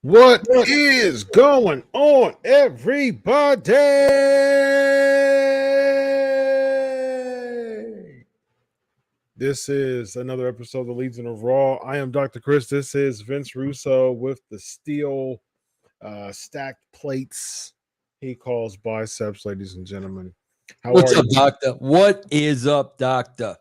What is going on, everybody? This is another episode of the Legion of Raw. I am Dr. Chris. This is Vince Russo with the steel stacked plates he calls biceps, ladies and gentlemen. What's up, Doctor? What is up, Doctor?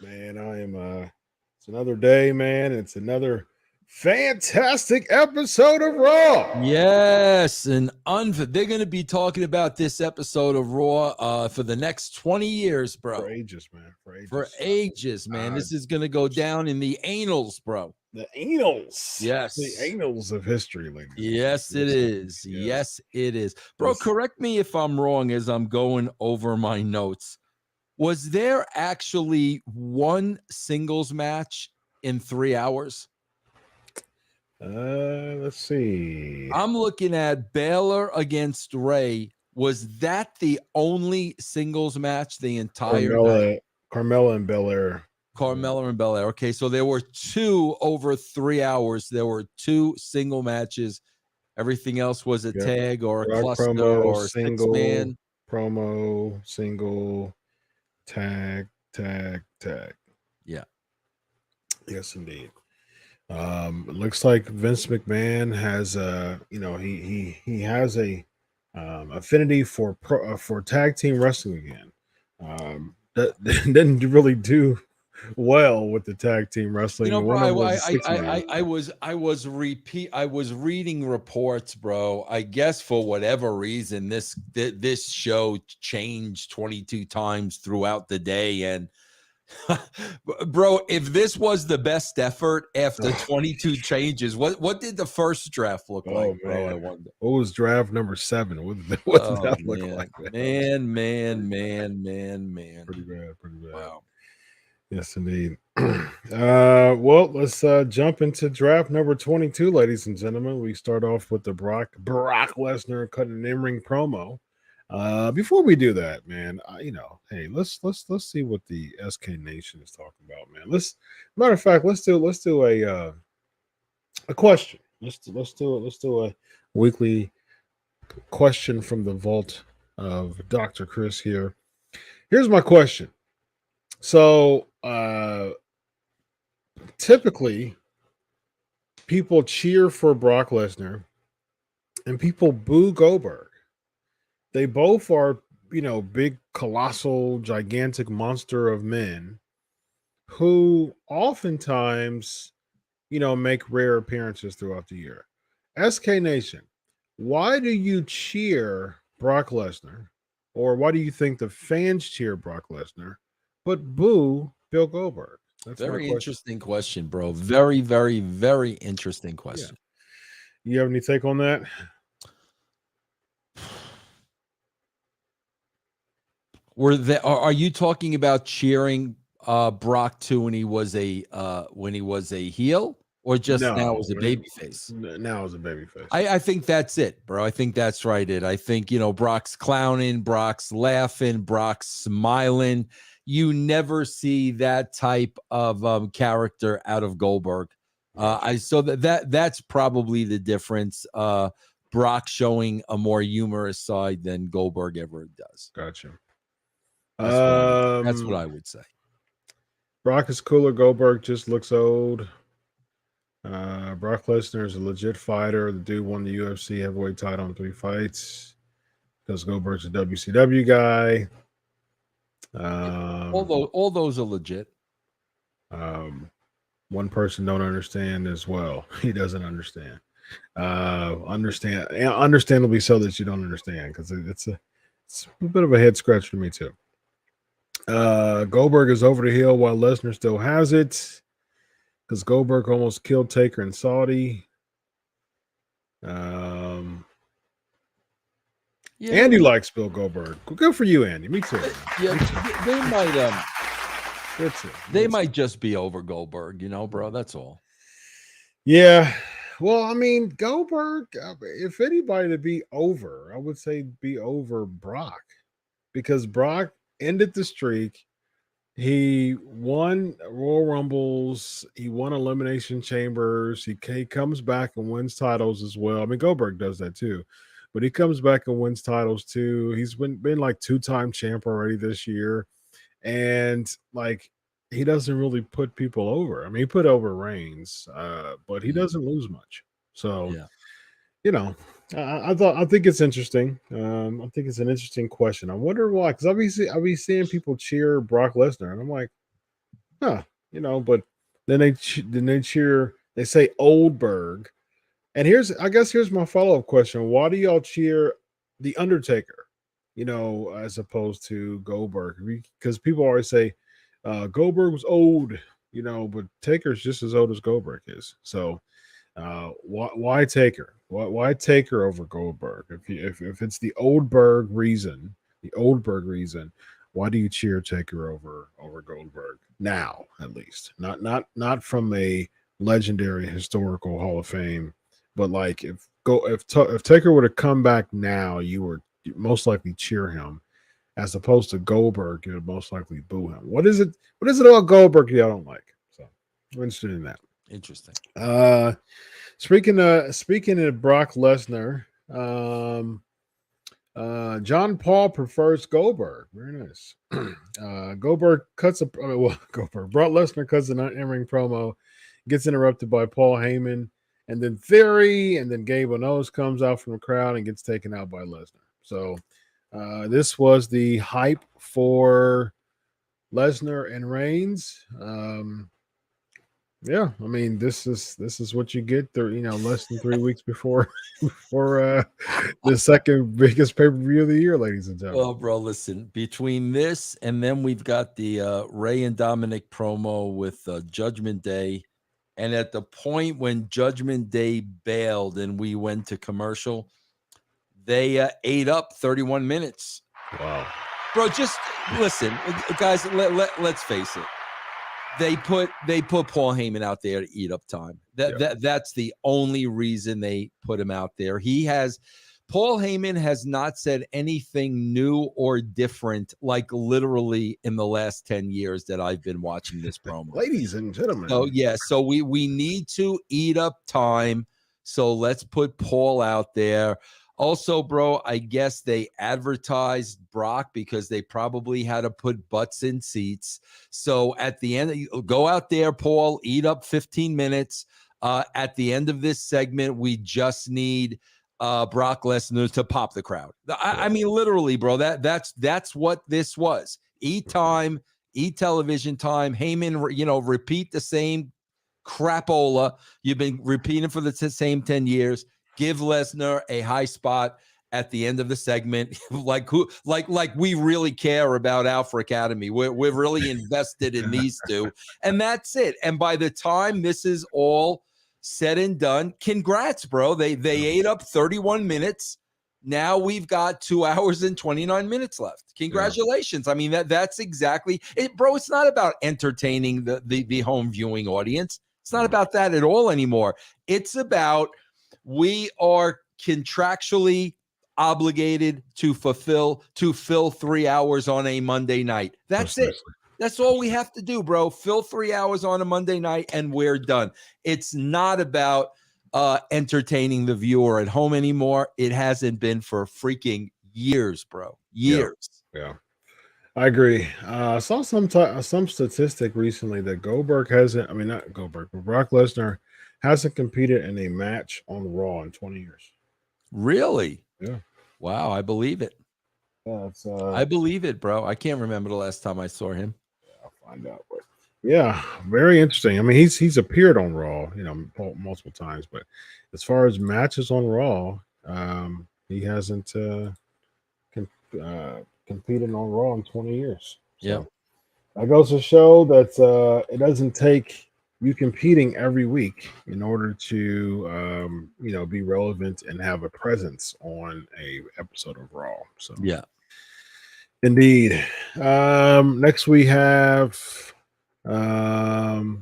Man, I am it's another day, man. It's another fantastic episode of Raw. Yes, and they're going to be talking about this episode of Raw for the next 20 years, bro. For ages, man. For ages, man. This is going to go down in the annals, bro. The annals. Yes. The annals of history, ladies. Yes, it is. Yes, it is. Bro, correct me if I'm wrong as I'm going over my notes. Was there actually one singles match in 3 hours? Let's see. I'm looking at Balor against Rey. Was that the only singles match the entire night? Carmella and Belair. Carmella and Belair. Okay, so there were two over 3 hours. There were two single matches. Everything else was a tag or a cluster promo, or a single, 6-man. Promo, single, tag. Yeah. Yes, indeed. It looks like Vince McMahon has he has a affinity for tag team wrestling again. That didn't really do well with the tag team wrestling. You know, bro, I was reading reports, bro. I guess for whatever reason, this show changed 22 times throughout the day, and bro, if this was the best effort after 22 changes, what did the first draft look like, bro? I wonder. What was draft number 7? What did that look like? Man. Pretty bad. Wow. Yes, indeed. Well, let's jump into draft number 22, ladies and gentlemen. We start off with the Brock Lesnar cutting an in-ring promo. Before we do that, man, hey, let's see what the SK Nation is talking about, man. Matter of fact, let's do a question. Let's do a weekly question from the vault of Dr. Chris here. Here's my question. So, typically, people cheer for Brock Lesnar and people boo Goldberg. They both are, big, colossal, gigantic monster of men who oftentimes, make rare appearances throughout the year. SK Nation, why do you cheer Brock Lesnar? Or why do you think the fans cheer Brock Lesnar, but boo Bill Goldberg? That's very interesting question, bro. Very, very, very interesting question. Yeah. You have any take on that? Are you talking about cheering Brock too when he was a heel, or just now as a babyface? Now as a babyface. I think that's it, bro. I think that's right. I think Brock's clowning, Brock's laughing, Brock's smiling. You never see that type of character out of Goldberg. So that's probably the difference. Brock showing a more humorous side than Goldberg ever does. Gotcha. That's what I would say. Brock is cooler. Goldberg just looks old. Brock Lesnar is a legit fighter. The dude won the UFC heavyweight title in 3 fights because Goldberg's a WCW guy. All those are legit. One person don't understand as well. He doesn't understand. Understandably so that you don't understand, because it's a bit of a head scratch to me too. Goldberg is over the hill while Lesnar still has it, because Goldberg almost killed Taker in Saudi. Andy likes Bill Goldberg. Good for you, Andy. Me too. Yeah, they might just be over Goldberg, bro. That's all. Yeah. Well, I mean, Goldberg, if anybody to be over, I would say be over Brock, because Brock ended the streak. He won Royal Rumbles. He won Elimination Chambers. He comes back and wins titles as well. I mean, Goldberg does that too, but he comes back and wins titles too. He's been like 2-time champ already this year, and like he doesn't really put people over. I mean, he put over Reigns, but he doesn't lose much. So Yeah. you know, I think it's interesting. I think it's an interesting question. I wonder why, because I'll be seeing people cheer Brock Lesnar, and I'm like, huh, but then they cheer, they say Oldberg, and here's my follow up question: why do y'all cheer the Undertaker? As opposed to Goldberg, because people always say Goldberg was old, but Taker's just as old as Goldberg is, so. Why Taker? Why Taker over Goldberg? If it's the Oldberg reason, why do you cheer Taker over Goldberg now? At least not from a legendary historical Hall of Fame, but like if Taker would have come back now, you would most likely cheer him, as opposed to Goldberg, you would most likely boo him. What is it? What is it about Goldberg you don't like? So I'm interested in that. Interesting. Speaking of Brock Lesnar, John Paul prefers Goldberg. Very nice. Goldberg Goldberg. Brock Lesnar cuts an in-ring promo, gets interrupted by Paul Heyman, and then Theory, and then Gabe Owens comes out from the crowd and gets taken out by Lesnar. So this was the hype for Lesnar and Reigns. Yeah, I mean, this is what you get less than 3 weeks before the second biggest pay-per-view of the year, ladies and gentlemen. Well, bro, listen, between this and then we've got the Rey and Dominik promo with Judgment Day, and at the point when Judgment Day bailed and we went to commercial, they ate up 31 minutes. Wow. Bro, just listen, guys, let's face it. They put Paul Heyman out there to eat up time. That's the only reason they put him out there. Paul Heyman has not said anything new or different, like literally in the last 10 years that I've been watching this promo. Ladies and gentlemen. So we need to eat up time. So let's put Paul out there. Also, bro, I guess they advertised Brock because they probably had to put butts in seats. So at the end, go out there, Paul, eat up 15 minutes. At the end of this segment, we just need Brock Lesnar to pop the crowd. I mean, literally, bro, that's what this was. Eat time, eat television time. Heyman, repeat the same crapola you've been repeating for the same 10 years. Give Lesnar a high spot at the end of the segment, like we really care about Alpha Academy. We're really invested in these two, and that's it. And by the time this is all said and done, congrats, bro. They ate up 31 minutes. Now we've got 2 hours and 29 minutes left. Congratulations. I mean, that's exactly it, bro. It's not about entertaining the home viewing audience. It's not about that at all anymore. It's about we are contractually obligated to fill 3 hours on a Monday night. That's it. That's all we have to do, bro. Fill 3 hours on a Monday night and we're done. It's not about entertaining the viewer at home anymore. It hasn't been for freaking years, bro. Years. Yeah. I agree. I saw some statistic recently that Brock Lesnar hasn't competed in a match on Raw in 20 years. Really? Yeah. Wow, I believe it. Yeah, I believe it, bro. I can't remember the last time I saw him. I'll find out. But yeah, very interesting. I mean, he's appeared on Raw, multiple times, but as far as matches on Raw, he hasn't competed on Raw in 20 years. So yeah, that goes to show that it doesn't take you competing every week in order to be relevant and have a presence on a episode of Raw. So yeah, indeed. Next we have Balor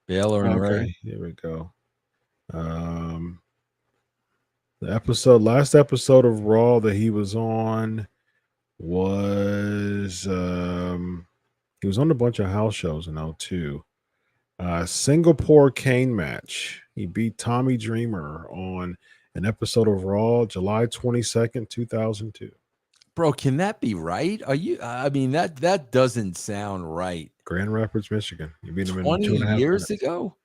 and Rey. Here we go. The last episode of Raw that he was on was He was on a bunch of house shows in 02. Singapore Cane match. He beat Tommy Dreamer on an episode of Raw, July 22nd, 2002. Bro, can that be right? Are you? I mean, that doesn't sound right. Grand Rapids, Michigan. You beat him in 20 2.5 years minutes. ago?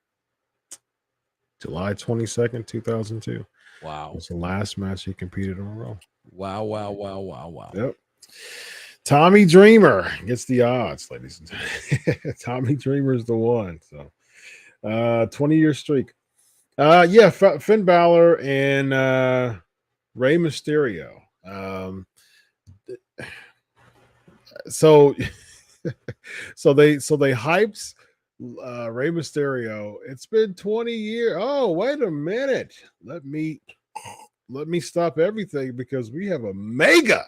July 22nd, 2002. Wow. It was the last match he competed on Raw. Wow. Yep. Tommy Dreamer gets the odds, ladies and gentlemen. Tommy Dreamer's the one. So 20-year streak. Finn Balor and Rey Mysterio. So they hyped Rey Mysterio. It's been 20 years. Oh, wait a minute. Let me stop everything because we have a mega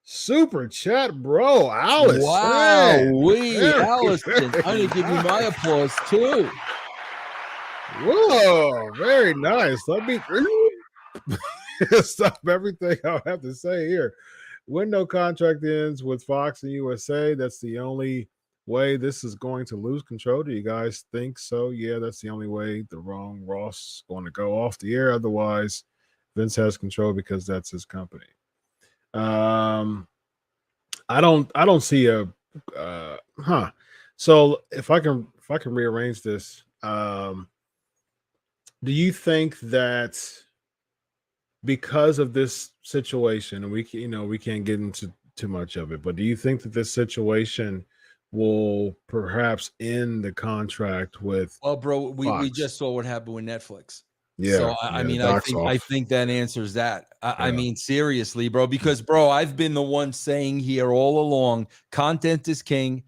super chat, bro. Alice. Wow, hey. Allison. I'm gonna give you my applause too. Whoa, very nice. Let me stop everything I have to say here. When no contract ends with Fox and USA, that's the only way this is going to lose control. Do you guys think so? Yeah, that's the only way the wrong Ross is going to go off the air. Otherwise, Vince has control because that's his company. I don't see a So if I can rearrange this, do you think that because of this situation, and we can't get into too much of it, but do you think that this situation will perhaps end the contract with? Well, bro, we Fox? just saw what happened with Netflix. Yeah. So I mean, I think that answers that. I mean, seriously, bro, because bro, I've been the one saying here all along, content is king.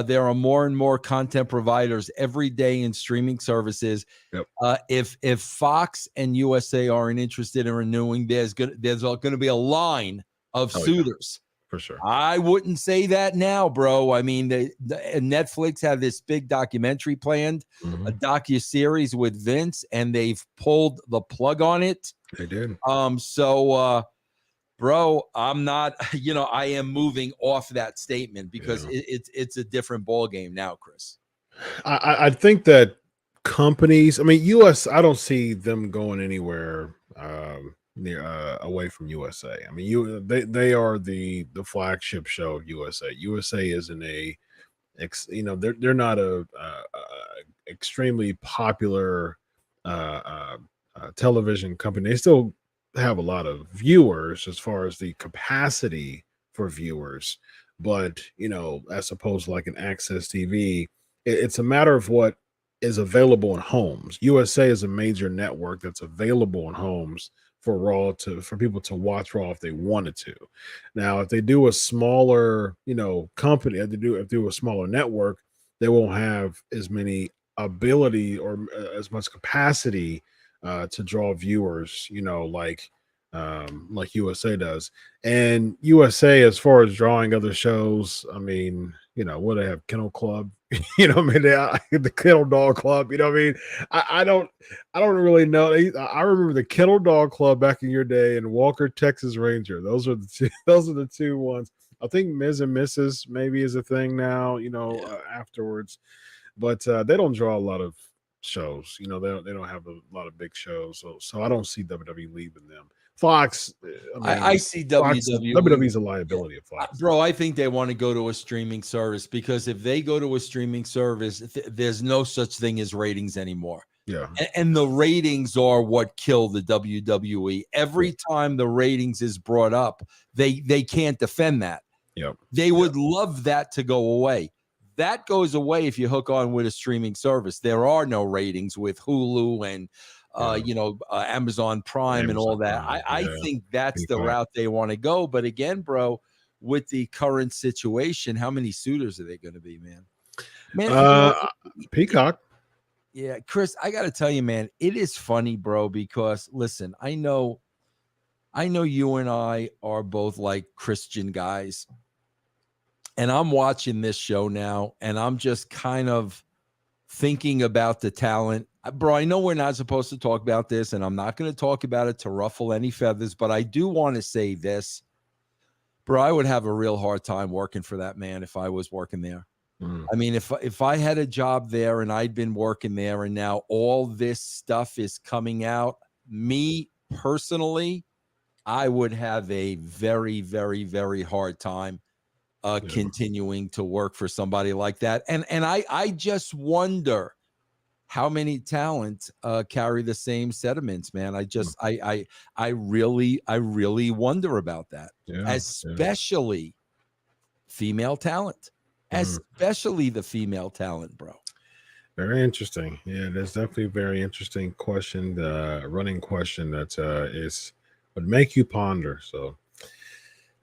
There are more and more content providers every day in streaming services. Yep. If Fox and USA aren't interested in renewing, there's going to be a line of suitors. For sure. I wouldn't say that now, bro. I mean, Netflix have this big documentary planned, a docuseries with Vince, and they've pulled the plug on it. They did. Bro, I'm not, I am moving off that statement because it's a different ball game now, Chris. I think that companies, I mean, I don't see them going anywhere away from USA. I mean, they are the flagship show of USA. USA isn't they're not a extremely popular television company. They still have a lot of viewers as far as the capacity for viewers, but as opposed to like an Access TV, it's a matter of what is available in homes. USA is a major network that's available in homes for people to watch Raw if they wanted to. Now, if they do a smaller, company, if they do a smaller network, they won't have as many ability or as much capacity to draw viewers, like USA does. And USA, as far as drawing other shows, I mean, what they have, Kennel Club, the Kennel Dog Club, I don't really know. I remember the Kennel Dog Club back in your day and Walker Texas Ranger. Those are the two ones. I think Ms. and Mrs. maybe is a thing now, afterwards, but they don't draw a lot of shows. They don't have a lot of big shows, so I don't see WWE leaving them. Fox, I see WWE. WWE's a liability of Fox. Bro, I think they want to go to a streaming service because if they go to a streaming service, there's no such thing as ratings anymore. Yeah. And the ratings are what kill the WWE. Every time the ratings is brought up, they can't defend that. Yep. They would love that to go away. That goes away if you hook on with a streaming service. There are no ratings with Hulu and Amazon Prime and all that. I think that's the route they want to go. But again, bro, with the current situation, how many suitors are they going to be, man? Peacock. Yeah, Chris, I got to tell you, man, it is funny, bro, because listen, I know you and I are both like Christian guys. And I'm watching this show now, and I'm just kind of thinking about the talent. Bro, I know we're not supposed to talk about this, and I'm not going to talk about it to ruffle any feathers, but I do want to say this. Bro, I would have a real hard time working for that man if I was working there. I mean, if I had a job there and I'd been working there and now all this stuff is coming out, me personally, I would have a very, very, very hard time continuing to work for somebody like that. And I just wonder how many talent carry the same sentiments, man. I really wonder about that, especially female talent, especially the female talent, bro. Very interesting. Yeah, that's definitely a very interesting question. The running question that would make you ponder. So,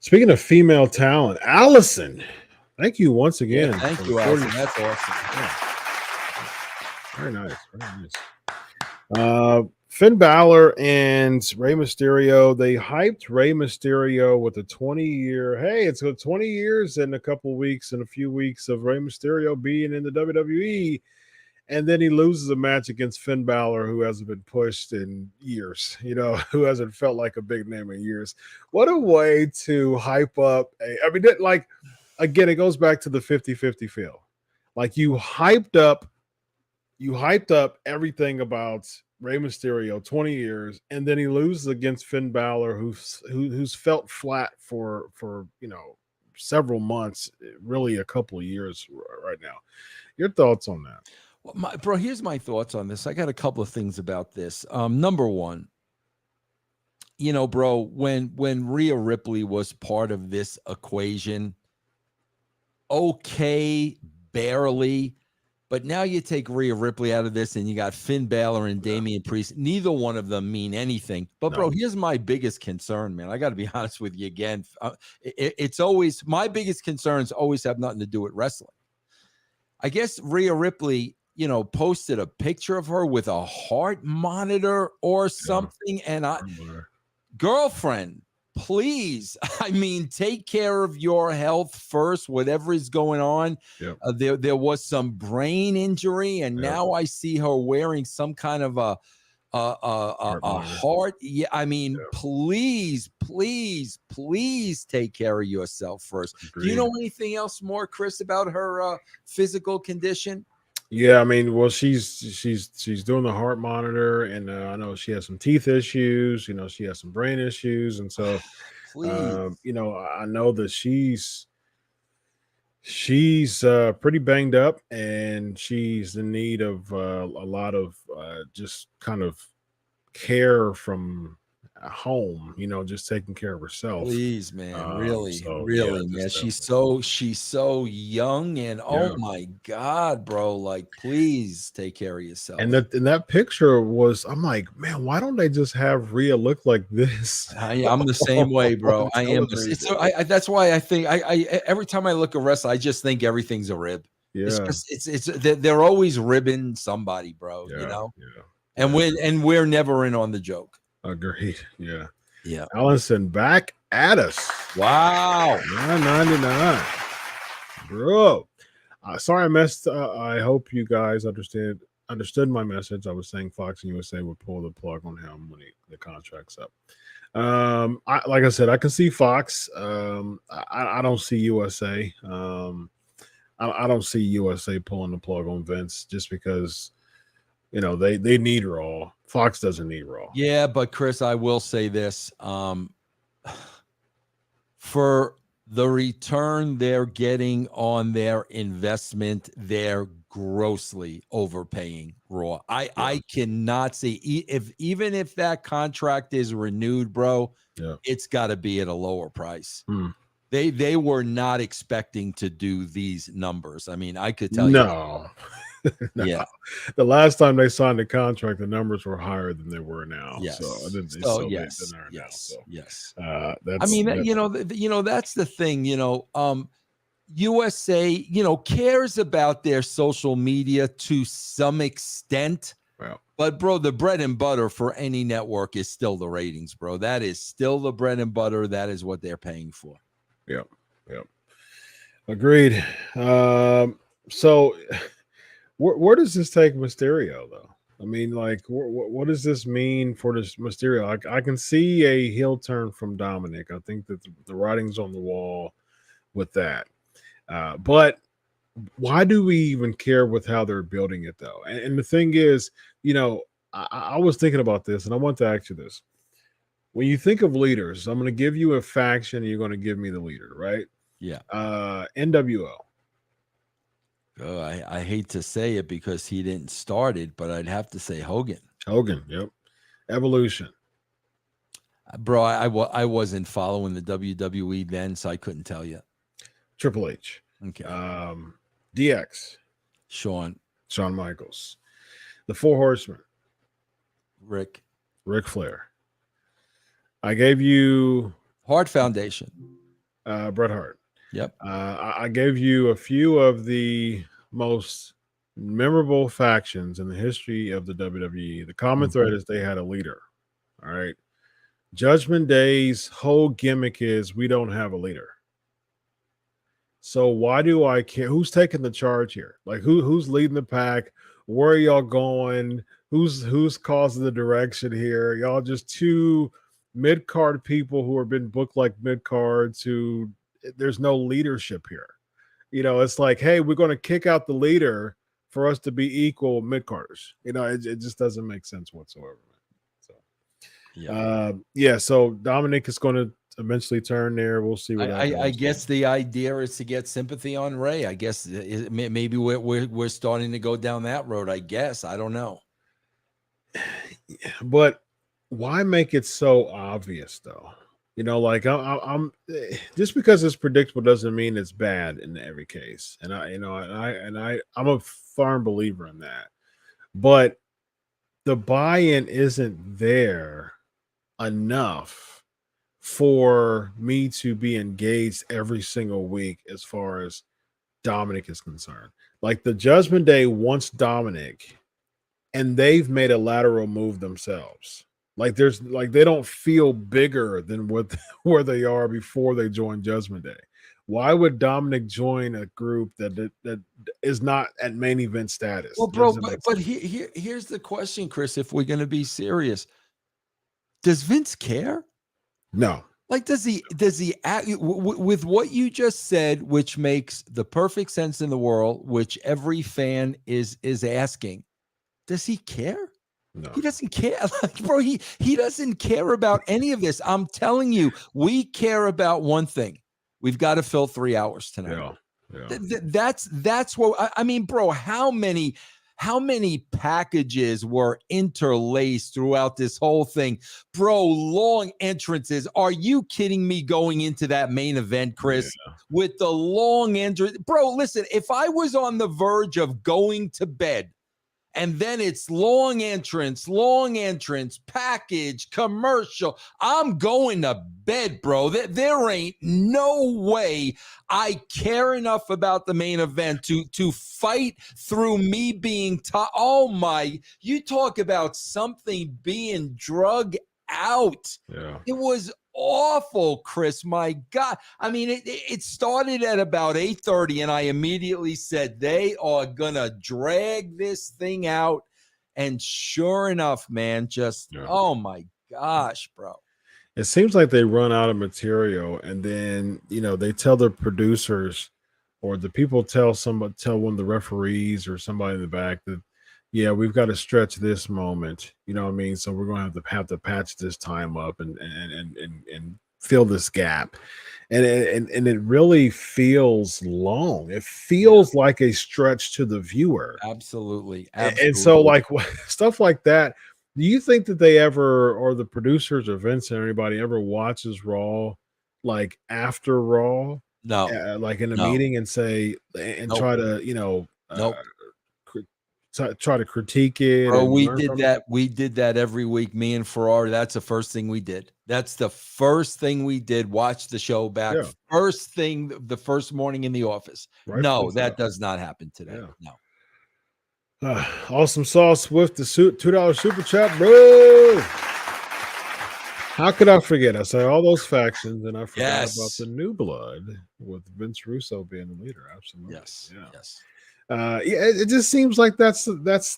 speaking of female talent, Allison, thank you once again. Yeah, thank you, Allison. That's awesome. Yeah. Very nice. Very nice. Finn Balor and Rey Mysterio, they hyped Rey Mysterio with a 20-year, hey, it's 20 years and a couple weeks and a few weeks of Rey Mysterio being in the WWE. And then he loses a match against Finn Balor, who hasn't been pushed in years, who hasn't felt like a big name in years. What a way to hype up. Again, it goes back to the 50-50 feel. Like you hyped up everything about Rey Mysterio 20 years, and then he loses against Finn Balor, who's felt flat for several months, really a couple of years right now. Your thoughts on that? Well, bro, here's my thoughts on this. I got a couple of things about this. Number one, bro, when Rhea Ripley was part of this equation, okay, barely. But now you take Rhea Ripley out of this and you got Finn Balor and Damian Priest. Neither one of them mean anything. But, bro, here's my biggest concern, man. I got to be honest with you again. It's always – my biggest concerns always have nothing to do with wrestling. I guess Rhea Ripley, posted a picture of her with a heart monitor or something. And girlfriend, please, take care of your health first, whatever is going on. Yep. There was some brain injury, and now I see her wearing some kind of a heart. Yeah, please take care of yourself first. Agreed. Do you know anything else more, Chris, about her physical condition? Yeah, she's doing the heart monitor, and I know she has some teeth issues. She has some brain issues, and so, I know that she's pretty banged up, and she's in need of a lot of just kind of care from home, just taking care of herself. Please, man, really, man. She's so young, and oh my God, bro, like, please take care of yourself. And that picture was, I'm like, man, why don't they just have Rhea look like this? I'm the same way, bro. I am. That's why I think I every time I look at wrestling, I just think everything's a rib. Yeah, they're always ribbing somebody, bro. Yeah. And we're never in on the joke. Agreed. Yeah. Allison back at us. Wow. $9.99. Bro. Sorry I missed. I hope you guys understood my message. I was saying Fox and USA would pull the plug on him when the contract's up. Like I said, I can see Fox. I don't see USA. I don't see USA pulling the plug on Vince just because they need Raw. Fox doesn't need Raw. Yeah, but Chris, I will say this. For the return they're getting on their investment, they're grossly overpaying Raw. I cannot see even if that contract is renewed, bro, it's got to be at a lower price. They were not expecting to do these numbers. I could tell you. No. Yeah. The last time they signed the contract, the numbers were higher than they were now. Yes. Yes. That's the thing. USA, cares about their social media to some extent. Well, but bro, the bread and butter for any network is still the ratings, bro. That is still the bread and butter. That is what they're paying for. Yep. Agreed. So where does this take Mysterio, though? I mean, like, what does this mean for this Mysterio? I can see a heel turn from Dominik. I think that the writing's on the wall with that. But why do we even care with how they're building it, though? And the thing is, I was thinking about this, and I want to ask you this. When you think of leaders, I'm going to give you a faction, and you're going to give me the leader, right? Yeah. NWO. Oh, I hate to say it because he didn't start it, but I'd have to say Hogan. Hogan, yep. Evolution. Bro, I wasn't following the WWE then, so I couldn't tell you. Triple H. Okay. DX. Shawn Michaels. The Four Horsemen. Ric Flair. I gave you Hart Foundation. Bret Hart. Yep. I gave you a few of the most memorable factions in the history of the WWE. The common thread is they had a leader. All right. Judgment Day's whole gimmick is we don't have a leader. So why do I care? Who's taking the charge here? Like who's leading the pack? Where are y'all going? Who's causing the direction here? Y'all just two mid-card people who have been booked like mid-cards who there's no leadership here. It's like, hey, we're going to kick out the leader for us to be equal mid-carders. It just doesn't make sense whatsoever. So so Dominik is going to eventually turn there. We'll see what I guess the idea is to get sympathy on Rey. I guess maybe we're starting to go down that road. I guess I don't know, but why make it so obvious though? Like I'm just because it's predictable doesn't mean it's bad in every case. And I'm a firm believer in that. But the buy-in isn't there enough for me to be engaged every single week as far as Dominik is concerned. Like the Judgment Day wants Dominik, and they've made a lateral move themselves. Like they don't feel bigger than where they are before they join Judgment Day. Why would Dominik join a group that is not at main event status? Well, bro, but here's the question, Chris. If we're going to be serious, does Vince care? No. Like, does he with what you just said, which makes the perfect sense in the world, which every fan is asking? Does he care? No. He doesn't care. Like, bro, he doesn't care about any of this. I'm telling you, we care about one thing. We've got to fill 3 hours tonight. Yeah. That's what I mean, bro. How many packages were interlaced throughout this whole thing, bro? Long entrances. Are you kidding me? Going into that main event, Chris, with the long entrance, bro. Listen, if I was on the verge of going to bed, and then it's long entrance, package, commercial, I'm going to bed, bro. There ain't no way I care enough about the main event to fight through me being oh my, you talk about something being drug out. Yeah. It was awful, Chris. My God. I mean, it started at about 8:30, and I immediately said they are gonna drag this thing out. And sure enough, man, oh my gosh, bro. It seems like they run out of material, and then they tell the producers or the people tell one of the referees or somebody in the back that we've got to stretch this moment, you know what I mean? So we're going to have to patch this time up and fill this gap. And it really feels long. It feels like a stretch to the viewer. Absolutely. And so like stuff like that, do you think that they ever, or the producers or Vince or anybody ever watches Raw like after Raw? No. Like in a meeting and say and try to, try to critique it. Bro, we did that. We did that every week. Me and Ferrari. That's the first thing we did. That's the first thing we did. Watch the show back. Yeah. First thing, the first morning in the office. Right, no, that does not happen today. Yeah. No. Awesome sauce with the $2 super chat, bro. How could I forget? I said all those factions, and I forgot about the new blood with Vince Russo being the leader. Absolutely. Yes. Yeah. It just seems like that's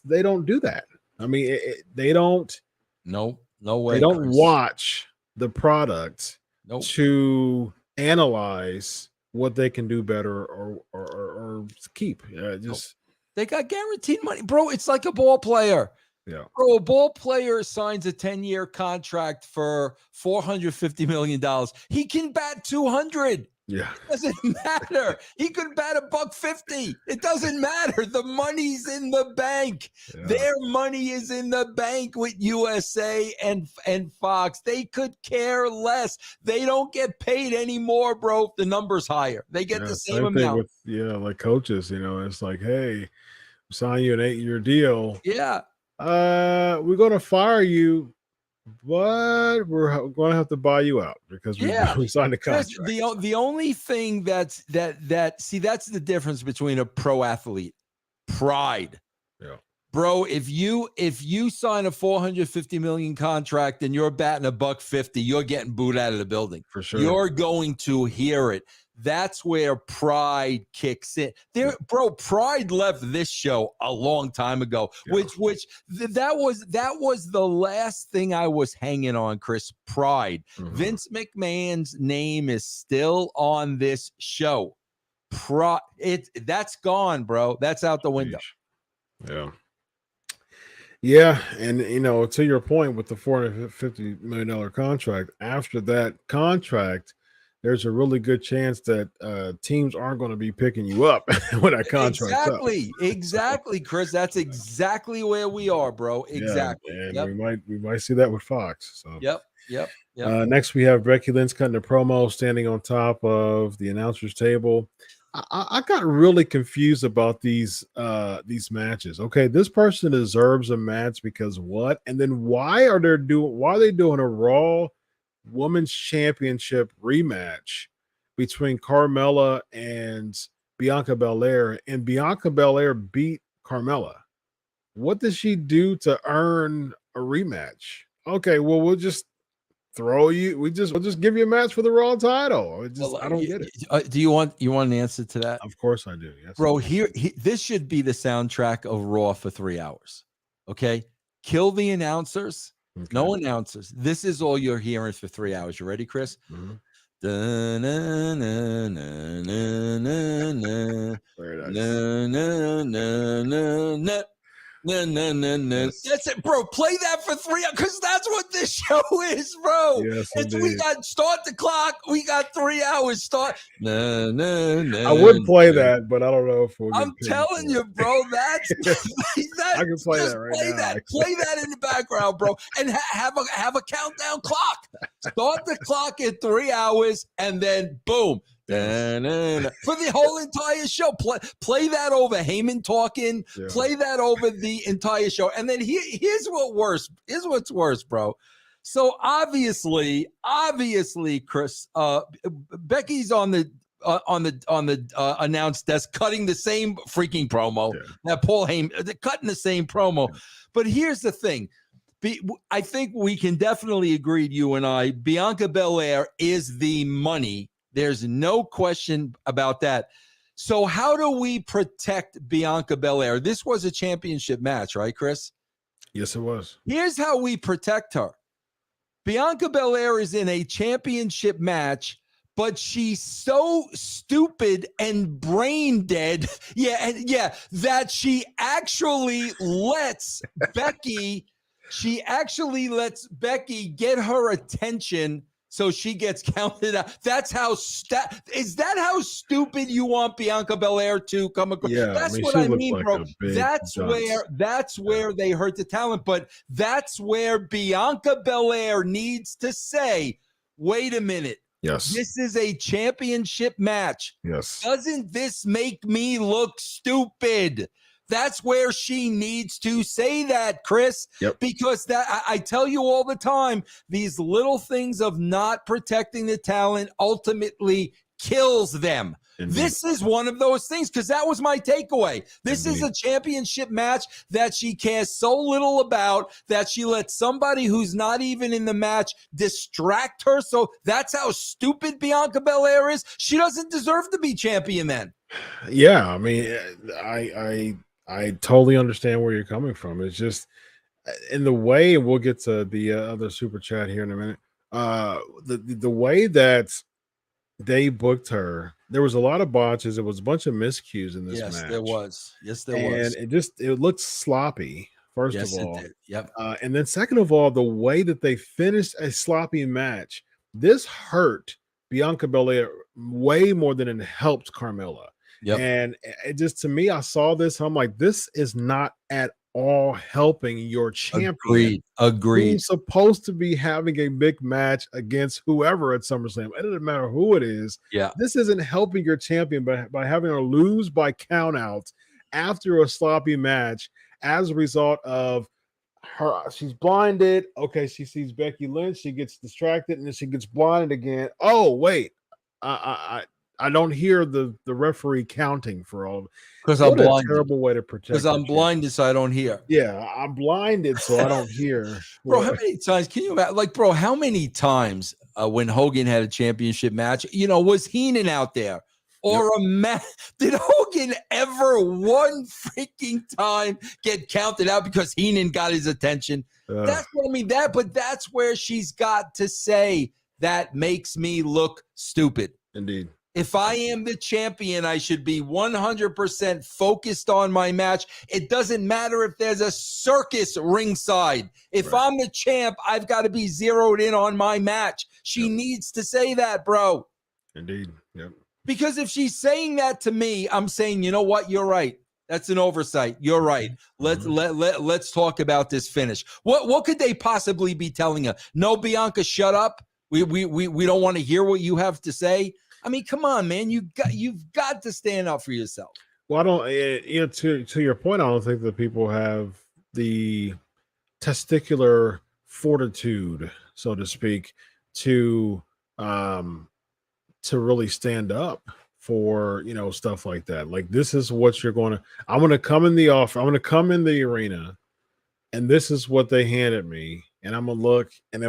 they don't do that. I mean, they don't. No way. They don't Chris. watch the product Nope. to analyze what they can do better or keep. Just they got guaranteed money, bro. It's like a ball player. Yeah. Bro, a ball player signs a 10-year contract for $450 million. He can bat 200. Yeah. It doesn't matter. He could bat $150. It doesn't matter. The money's in the bank. Yeah. Their money is in the bank with USA and Fox. They could care less. They don't get paid anymore, bro. If the number's higher. They get the same amount. Like coaches, it's like, hey, sign you an 8-year deal. Yeah. We're going to fire you, but we're going to have to buy you out because we signed a contract. The only thing that's the difference between a pro athlete. Pride. Yeah. Bro, if you sign a $450 million contract and you're batting $150, you're getting booed out of the building. For sure. You're going to hear it. That's where pride kicks in. Bro, pride left this show a long time ago, which that was the last thing I was hanging on, Chris. Pride. Mm-hmm. Vince McMahon's name is still on this show. That's gone, bro. That's out the window. Yeah. Yeah, and to your point with the $450 million contract, after that contract, there's a really good chance that teams aren't going to be picking you up when that contract's up. Exactly, Chris. That's exactly where we are, bro. Exactly. Yeah, and we might see that with Fox. So Yep. Next, we have Brekkie Lens cutting a promo, standing on top of the announcer's table. I got really confused about these matches. Okay, this person deserves a match because what? And then why are they doing a Raw Women's Championship rematch between Carmella and Bianca Belair? And Bianca Belair beat Carmella. What does she do to earn a rematch? Okay, well, we'll just we'll just give you a match for the Raw title. I don't get it. Do you want an answer to that? Of course I do. Yes, bro. This should be the soundtrack of Raw for 3 hours. Okay, kill the announcers. Okay. No announcers. This is all you're hearing for 3 hours. You ready, Chris? Mm-hmm. Very nice. That's it, bro. Play that for 3 hours because that's what this show is, bro. Yes, we got start the clock. We got 3 hours. Start. I would play that, but I don't know if we'll I'm telling you, bro. That's I can play that right now. Play that in the background, bro, and have a countdown clock. Start the clock at 3 hours, and then boom. For the whole entire show, play that over Heyman talking. Yeah. Play that over the entire show, and then here's what's worse, bro. So obviously, Chris, Becky's on the announced desk, cutting the same freaking promo that Paul Heyman, cutting the same promo. Yeah. But here's the thing. I think we can definitely agree, you and I, Bianca Belair is the money. There's no question about that. So how do we protect Bianca Belair? This was a championship match, right, Chris? Yes, it was. Here's how we protect her. Bianca Belair is in a championship match, but she's so stupid and brain dead. That she actually lets Becky get her attention. So she gets counted out. That's how is that how stupid you want Bianca Belair to come across? Yeah, that's what I mean, like bro. That's where they hurt the talent, but that's where Bianca Belair needs to say, wait a minute. Yes. This is a championship match. Yes. Doesn't this make me look stupid? That's where she needs to say that, Chris. Yep. Because I tell you all the time, these little things of not protecting the talent ultimately kills them. Indeed. This is one of those things, because that was my takeaway. This Indeed. Is a championship match that she cares so little about that she lets somebody who's not even in the match distract her. So that's how stupid Bianca Belair is. She doesn't deserve to be champion then. Yeah, I mean, I totally understand where you're coming from. It's just in the way, and we'll get to the other super chat here in a minute. The way that they booked her, there was a lot of botches. There was a bunch of miscues in this Yes, match. there was. Yes, there And was. it looked sloppy, first of Yes, it all. did. Yep. And then second of all, the way that they finished a sloppy match, this hurt Bianca Belair way more than it helped Carmella. Yep. And it just, to me, I saw this, I'm like, this is not at all helping your champion. Agreed. Who's supposed to be having a big match against whoever at SummerSlam. It doesn't matter who it is. Yeah. This isn't helping your champion by having her lose by countouts after a sloppy match as a result of her. She's blinded. Okay, she sees Becky Lynch. She gets distracted, and then she gets blinded again. Oh, wait. I don't hear the referee counting for all of it. Because I'm blinded. Terrible way to protect. Because I'm blinded, so I don't hear. Yeah, I'm blinded, so I don't hear. Bro, how many times can you imagine? Like, bro, how many times when Hogan had a championship match, was Heenan out there? Or a match? Did Hogan ever one freaking time get counted out because Heenan got his attention? That's what I mean. But that's where she's got to say that makes me look stupid. Indeed. If I am the champion, I should be 100% focused on my match. It doesn't matter if there's a circus ringside. If I'm the champ, I've got to be zeroed in on my match. She needs to say that, bro. Indeed. Yep. Because if she's saying that to me, I'm saying, you know what? You're right. That's an oversight. You're right. Let's talk about this finish. What could they possibly be telling her? No, Bianca, shut up. We don't want to hear what you have to say. I mean, come on, man. You've got to stand up for yourself. Well, I don't. To your point, I don't think that people have the testicular fortitude, so to speak, to really stand up for stuff like that. Like, this is what you're going to. I'm going to come in the offer. I'm going to come in the arena, and this is what they handed me, and I'm gonna look. And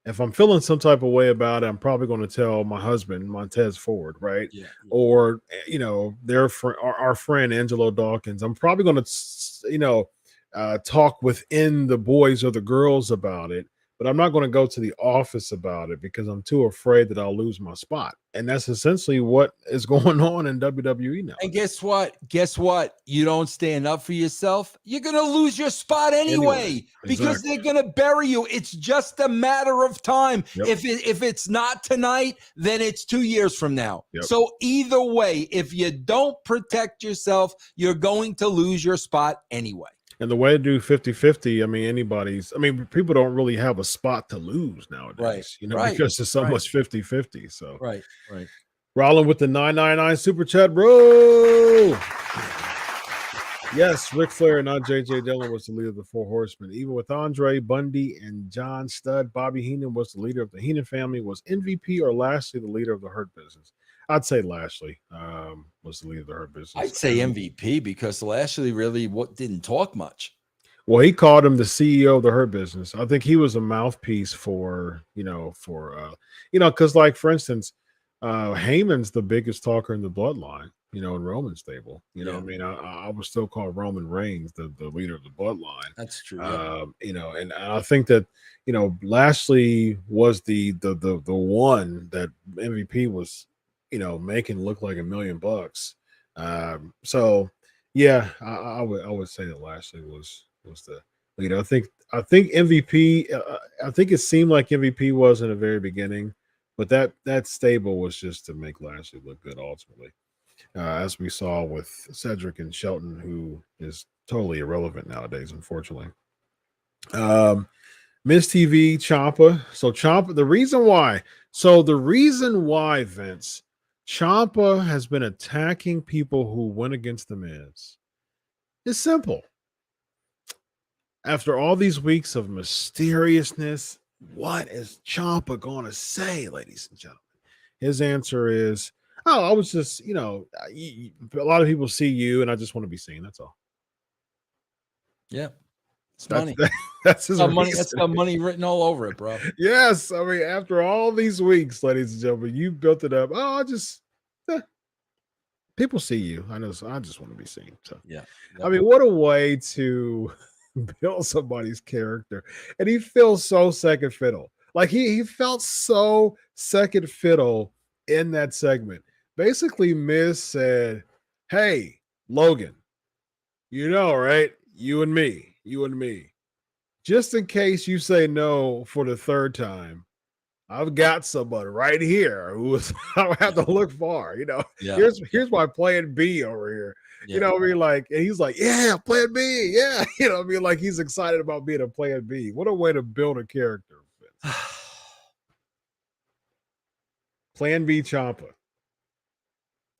if I'm feeling some type of way about it, I'm probably going to tell my husband, Montez Ford, right? Yeah. Or, our friend, Angelo Dawkins. I'm probably going to, talk within the boys or the girls about it, but I'm not going to go to the office about it because I'm too afraid that I'll lose my spot. And that's essentially what is going on in WWE now. And guess what? You don't stand up for yourself, you're going to lose your spot anyway. Because they're going to bury you. It's just a matter of time. Yep. If it's not tonight, then it's 2 years from now. Yep. So either way, if you don't protect yourself, you're going to lose your spot anyway. And the way to do 50-50, people don't really have a spot to lose nowadays, because there's so much 50-50. So right. Rollins with the 999 super chat, bro. Yes, Ric Flair, not J.J. Dillon, was the leader of the Four Horsemen. Even with Andre, Bundy, and John Studd, Bobby Heenan was the leader of the Heenan family. Was MVP or Lashley the leader of the Hurt Business? I'd say Lashley was the leader of the Hurt Business. I'd say MVP because Lashley really didn't talk much. Well, he called him the CEO of the Hurt Business. I think he was a mouthpiece for, because, like, for instance, Heyman's the biggest talker in the bloodline, in Roman's stable. I would still call Roman Reigns the leader of the bloodline. That's true. And I think that, Lashley was the one that MVP was, making look like $1 million. So yeah, I would say that Lashley was the leader. I think MVP. I think it seemed like MVP was in the very beginning, but that stable was just to make Lashley look good ultimately, as we saw with Cedric and Shelton, who is totally irrelevant nowadays, unfortunately. Miss TV, Champa. So Champa, the reason why, Vince, Champa has been attacking people who went against the Miz. It's simple. After all these weeks of mysteriousness, what is Champa going to say, ladies and gentlemen? His answer is, I was just, a lot of people see you and I just want to be seen. That's all. Yeah. It's money. That's his money. That's got money written all over it, bro. Yes. After all these weeks, ladies and gentlemen, you built it up. People see you. I know. So I just want to be seen. So yeah. What a way to build somebody's character, and he feels so second fiddle. Like he felt so second fiddle in that segment. Basically, Miz said, "Hey, Logan, you know, right? You and me, you and me. Just in case you say no for the third time, I've got somebody right here who is I don't have to look far. You know, Yeah. here's my plan B over here. Yeah. You know what I mean? Like, and he's like, yeah, plan B. Yeah. You know what I mean? Like he's excited about being a plan B. What a way to build a character. Plan B Champa.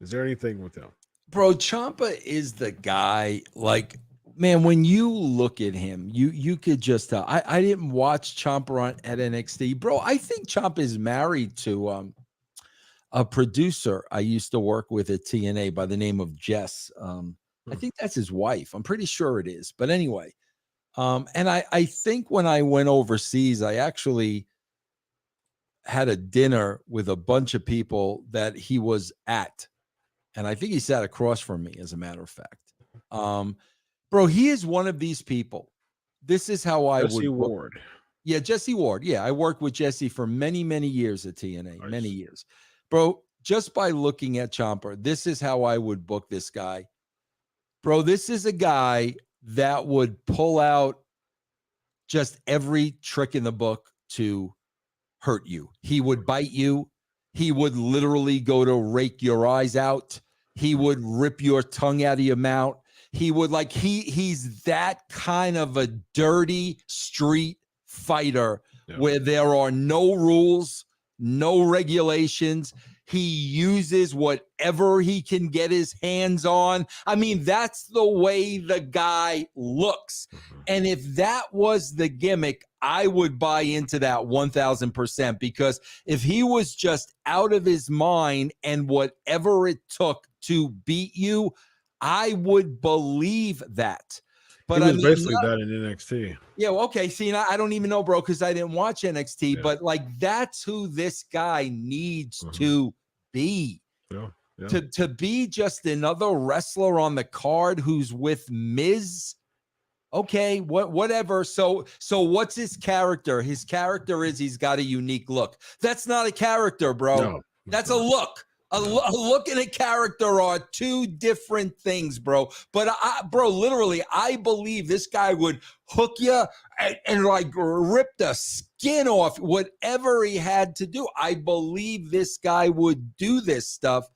Is there anything with him? Bro, Champa is the guy. Like, man, when you look at him, you could just tell. I didn't watch Champa at NXT. Bro, I think Champa is married to a producer I used to work with at TNA by the name of Jess. I think that's his wife. I'm pretty sure it is. But anyway, and I think when I went overseas, I actually had a dinner with a bunch of people that he was at. And I think he sat across from me, as a matter of fact. Bro, he is one of these people. This is how I Jesse would. Ward. Yeah, Jesse Ward. Yeah, I worked with Jesse for many, many years at TNA. Nice. Many years. Bro, just by looking at Champa, this is how I would book this guy. Bro, this is a guy that would pull out just every trick in the book to hurt you. He would bite you. He would literally go to rake your eyes out. He would rip your tongue out of your mouth. He would he's that kind of a dirty street fighter where there are no rules, no regulations. He uses whatever he can get his hands on. I mean, that's the way the guy looks. And if that was the gimmick, I would buy into that 1000%, because if he was just out of his mind and whatever it took to beat you, I would believe that. But he was basically that in NXT. Yeah, well, okay. See, I don't even know, bro, because I didn't watch NXT. Yeah. But that's who this guy needs to be. Yeah. To be just another wrestler on the card who's with Miz. Okay, whatever. So what's his character? His character is he's got a unique look. That's not a character, bro. No, that's a look. A look and a character are two different things, bro. But literally, I believe this guy would hook you and rip the skin off, whatever he had to do. I believe this guy would do this stuff.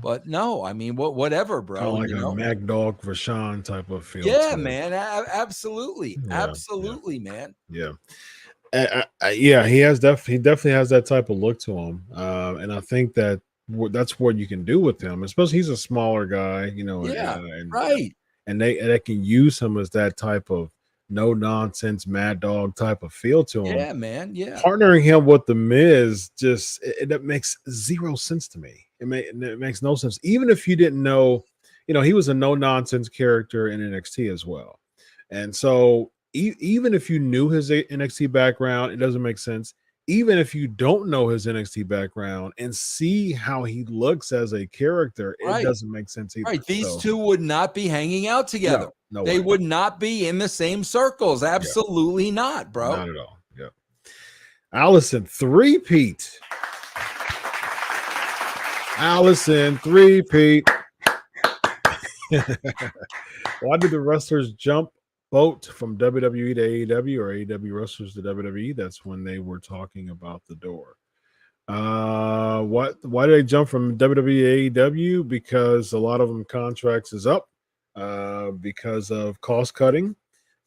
But no, I mean, whatever, bro. Kind of like a Mac Dog Rashawn type of feel. Yeah, man. Absolutely. Yeah, absolutely, man. Yeah. Yeah, he definitely has that type of look to him, and I think that's what you can do with him. Especially he's a smaller guy, you know. Yeah, right. And they can use him as that type of no nonsense mad dog type of feel to him. Yeah, man. Yeah. Partnering him with the Miz that makes zero sense to me. It makes no sense. Even if you didn't know, you know, he was a no nonsense character in NXT as well, and so. Even if you knew his NXT background, it doesn't make sense. Even if you don't know his NXT background and see how he looks as a character, it doesn't make sense either. Right. These two would not be hanging out together. No they way. would not be in the same circles. Absolutely not, bro. Not at all. Yeah. Allison, three-peat. Allison, three-peat. Why did the wrestlers jump boat from WWE to AEW or AEW wrestlers to WWE? That's when they were talking about the door. Why did they jump from WWE to AEW? Because a lot of them contracts is up because of cost cutting,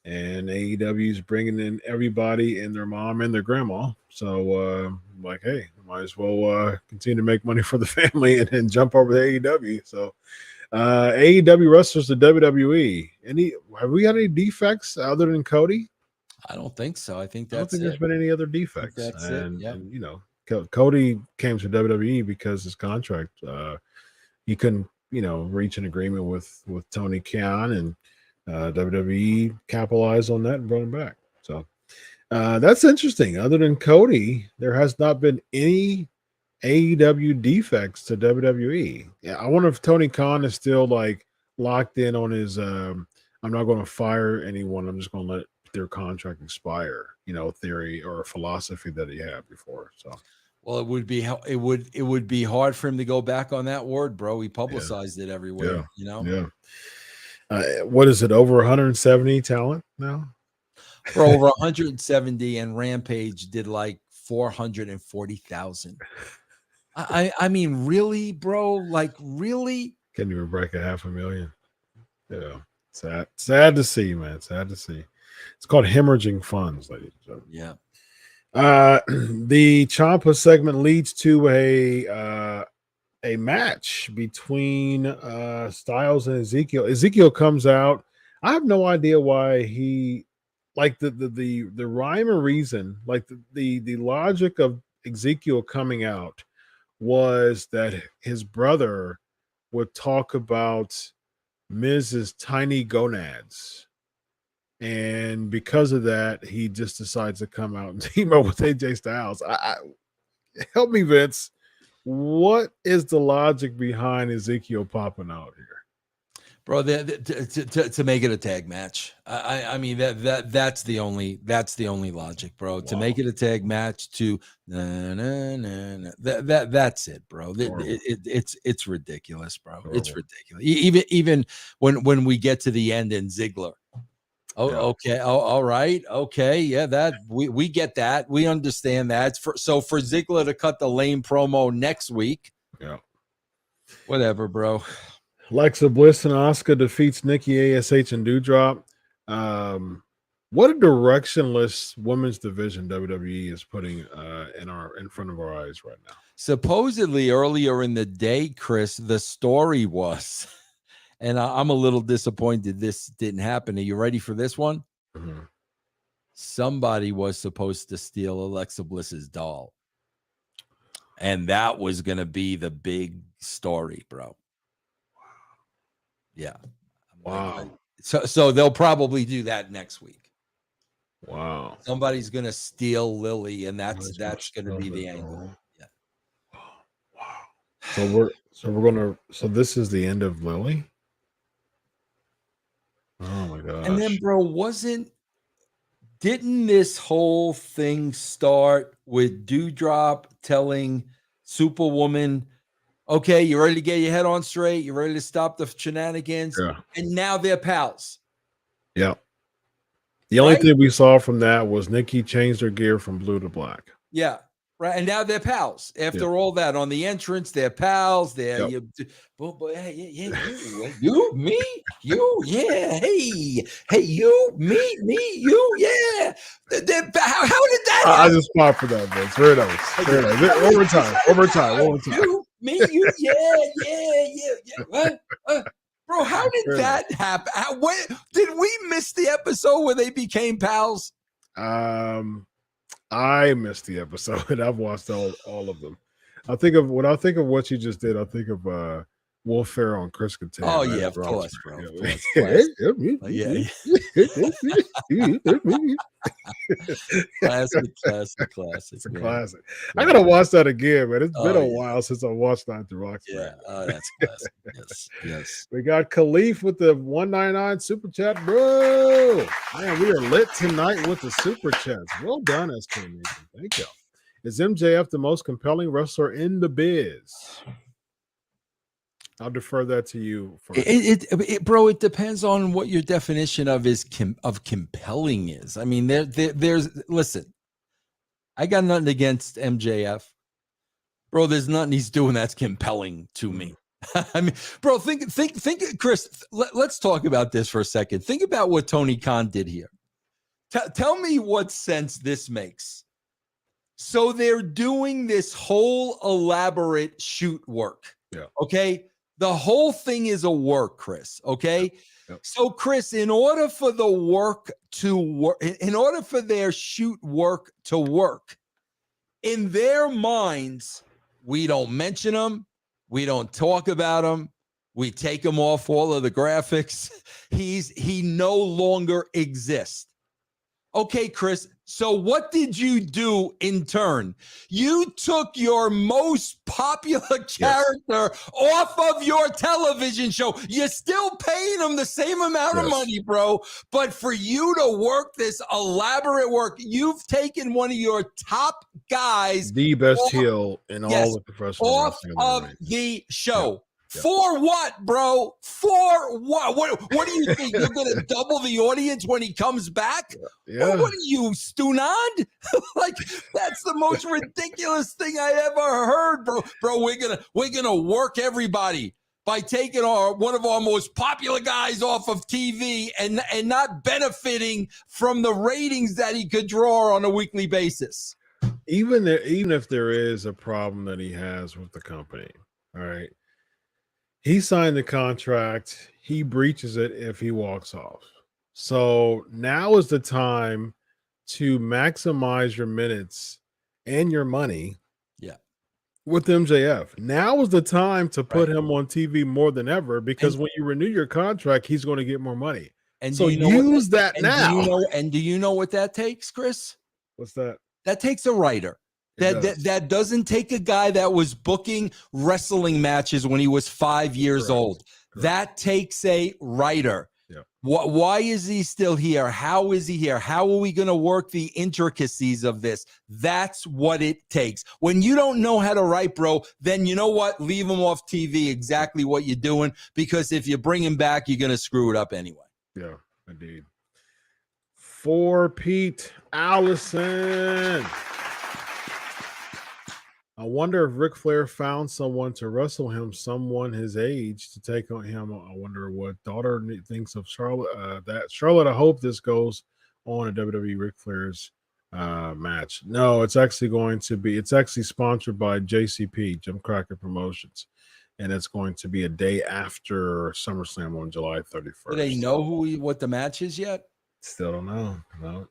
and AEW is bringing in everybody and their mom and their grandma. So hey, might as well continue to make money for the family and then jump over to AEW. So AEW wrestlers to WWE. Have we had any defects other than Cody? I don't think so. I think there's been any other defects. That's it. Yeah. And, you know, Cody came to WWE because his contract, he couldn't, you know, reach an agreement with Tony Khan, and WWE capitalized on that and brought him back. So that's interesting. Other than Cody, there has not been any AEW defects to WWE. Yeah, I wonder if Tony Khan is still locked in on his I'm not going to fire anyone. I'm just going to let their contract expire, theory or philosophy that he had before. So, well, it would be hard for him to go back on that word, bro. He publicized it everywhere, Yeah. What is it? Over 170 talent now? For over 170, and Rampage did like 440,000. I mean, really, bro? Like, really? Can't even break 500,000. Yeah. Sad to see, man. Sad to see. It's called hemorrhaging funds, ladies and gentlemen. Yeah. The Champa segment leads to a match between Styles and Ezekiel. Ezekiel comes out. I have no idea why he, like, the rhyme or reason, like the logic of Ezekiel coming out was that his brother would talk about Miz's tiny gonads. And because of that, he just decides to come out and team up with AJ Styles. Help me, Vince. What is the logic behind Ezekiel popping out here? Bro, to make it a tag match. I mean that's the only logic, bro. Wow. To make it a tag match, that's it, bro. It's ridiculous, bro. Horrible. It's ridiculous. Even when we get to the end in Ziggler. Oh, yeah. Okay. Oh, all right. Okay. Yeah, that we get that. We understand that. So for Ziggler to cut the lame promo next week. Yeah. Whatever, bro. Alexa Bliss and Asuka defeats Nikki ASH and Doudrop. What a directionless women's division WWE is putting in front of our eyes right now. Supposedly earlier in the day, Chris, the story was, and I'm a little disappointed this didn't happen. Are you ready for this one? Mm-hmm. Somebody was supposed to steal Alexa Bliss's doll. And that was going to be the big story, bro. Yeah. Wow. So they'll probably do that next week. Wow. Somebody's going to steal Lily, and that's going to be the angle. Yeah. Wow. So this is the end of Lily? Oh my gosh. And then, bro, didn't this whole thing start with Doudrop telling Superwoman, okay, you ready to get your head on straight? You ready to stop the shenanigans? Yeah. And now they're pals. Yeah. The only thing we saw from that was Nikki changed her gear from blue to black. Yeah. Right. And now they're pals. After all that, on the entrance, they're pals. They're you, me, you, yeah. Hey, you, me, you, yeah. How did that happen? I just fought for that, Vince. Very nice. Very nice. Over time. You, me, you, yeah. What? Bro, how did that happen? Did we miss the episode where they became pals? I missed the episode. I've watched all of them. When I think of what you just did, I think of Will Ferrell and Chris Kattan. Oh yeah, of course, bro. Classic. It's a classic. I gotta watch that again, man. It's been a while since I watched that through Rock's. Yeah, that's classic. Yes. We got Khalif with the 199 super chat, bro. Man, we are lit tonight with the super chats. Well done, SK Nation. Thank you. Is MJF the most compelling wrestler in the biz? I'll defer that to you. Bro, it depends on what your definition of compelling is. I mean, there's listen, I got nothing against MJF. Bro, there's nothing he's doing that's compelling to me. I mean, bro, think, Chris, let's talk about this for a second. Think about what Tony Khan did here. Tell me what sense this makes. So they're doing this whole elaborate shoot work. Yeah. Okay. The whole thing is a work, Chris. Okay. Yep. So, Chris, in order for the work to work, in order for their shoot work to work, in their minds, we don't mention them. We don't talk about him. We take him off all of the graphics. He no longer exists. Okay, Chris. So what did you do in turn? You took your most popular character off of your television show. You're still paying him the same amount of money, bro. But for you to work this elaborate work, you've taken one of your top guys, the best heel in all the professional off wrestling of the show. Yeah. For what, bro? For what? What do you think? You're going to double the audience when he comes back? Yeah. What are you, Stunad? Like, that's the most ridiculous thing I ever heard, bro. Bro, we're gonna work everybody by taking one of our most popular guys off of TV and not benefiting from the ratings that he could draw on a weekly basis. Even if there is a problem that he has with the company, all right. He signed the contract. He breaches it if he walks off. So now is the time to maximize your minutes and your money. Yeah. With MJF. Now is the time to put him on TV more than ever, because when you renew your contract, he's going to get more money. And so use that now. Do you know what that takes, Chris? What's that? That takes a writer. That doesn't take a guy that was booking wrestling matches when he was 5 years old. Correct. That takes a writer. Yeah. Why is he still here? How is he here? How are we going to work the intricacies of this? That's what it takes. When you don't know how to write, bro, then you know what? Leave him off TV, exactly what you're doing, because if you bring him back, you're going to screw it up anyway. Yeah, indeed. For Pete Allison. I wonder if Ric Flair found someone to wrestle him, someone his age, to take on him. I wonder what daughter thinks of Charlotte. Charlotte, I hope this goes on a WWE Ric Flair's match. No, it's actually sponsored by JCP, Jim Crockett Promotions, and it's going to be a day after SummerSlam on July 31st. Do they know what the match is yet? Still don't know. No.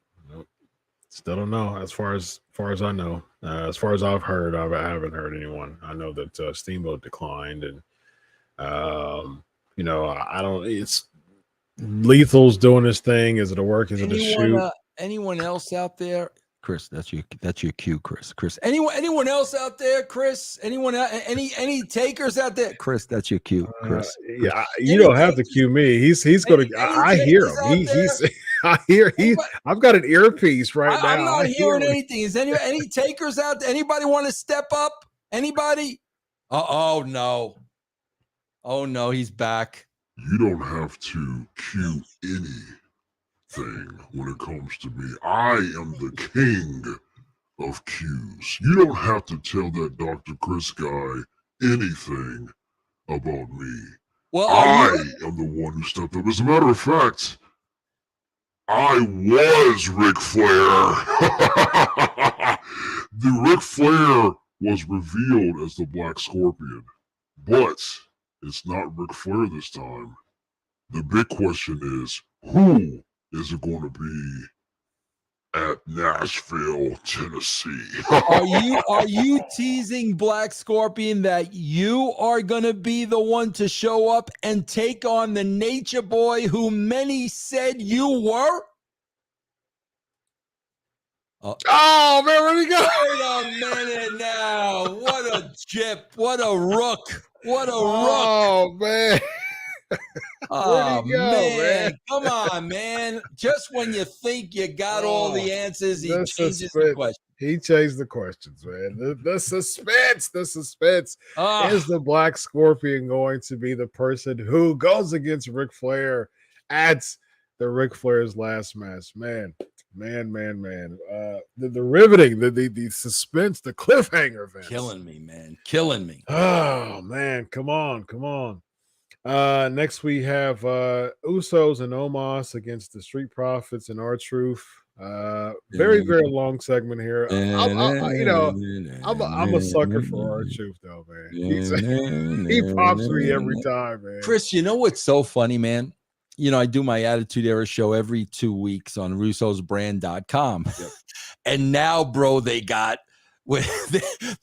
Still don't know. As far as I know, as far as I've heard, I haven't heard anyone. I know that Steamboat declined, and I don't. It's Lethal's doing his thing. Is it a work? Is it a shoot? Anyone else out there? Chris, that's your cue, Chris. Anyone else out there, Chris? Any takers out there? Chris, that's your cue, Chris. Yeah, you don't have to cue me. He's going to. I hear him. I hear I've got an earpiece right now. I'm not hearing anything. Is any takers out there? Anybody want to step up? Anybody? Oh no, he's back. You don't have to cue anything when it comes to me. I am the king of cues. You don't have to tell that Dr. Chris guy anything about me. Well, I am the one who stepped up. As a matter of fact, I was Ric Flair. The Ric Flair was revealed as the Black Scorpion, but it's not Ric Flair this time. The big question is, who is it going to be at Nashville, Tennessee? Are you teasing Black Scorpion that you are going to be the one to show up and take on the Nature Boy who many said you were? Oh man, where'd he go? Wait a minute now. What a chip. What a rook. What a rook. Oh man. Oh man. Come on, man. Just when you think you got all the answers, he changes the question. He changed the questions, man. The suspense. Is the Black Scorpion going to be the person who goes against Ric Flair at the Ric Flair's last match? Man. The riveting, the suspense, the cliffhanger, Vince. Killing me, man. Killing me. Oh man, come on. Next we have Usos and Omos against the Street Profits and R-Truth. Very long segment here. I'm a sucker for R-Truth though, man. He pops me every time, man. Chris, you know what's so funny, man? I do my Attitude Era show every 2 weeks on russosbrand.com. Yep. And now, bro, they got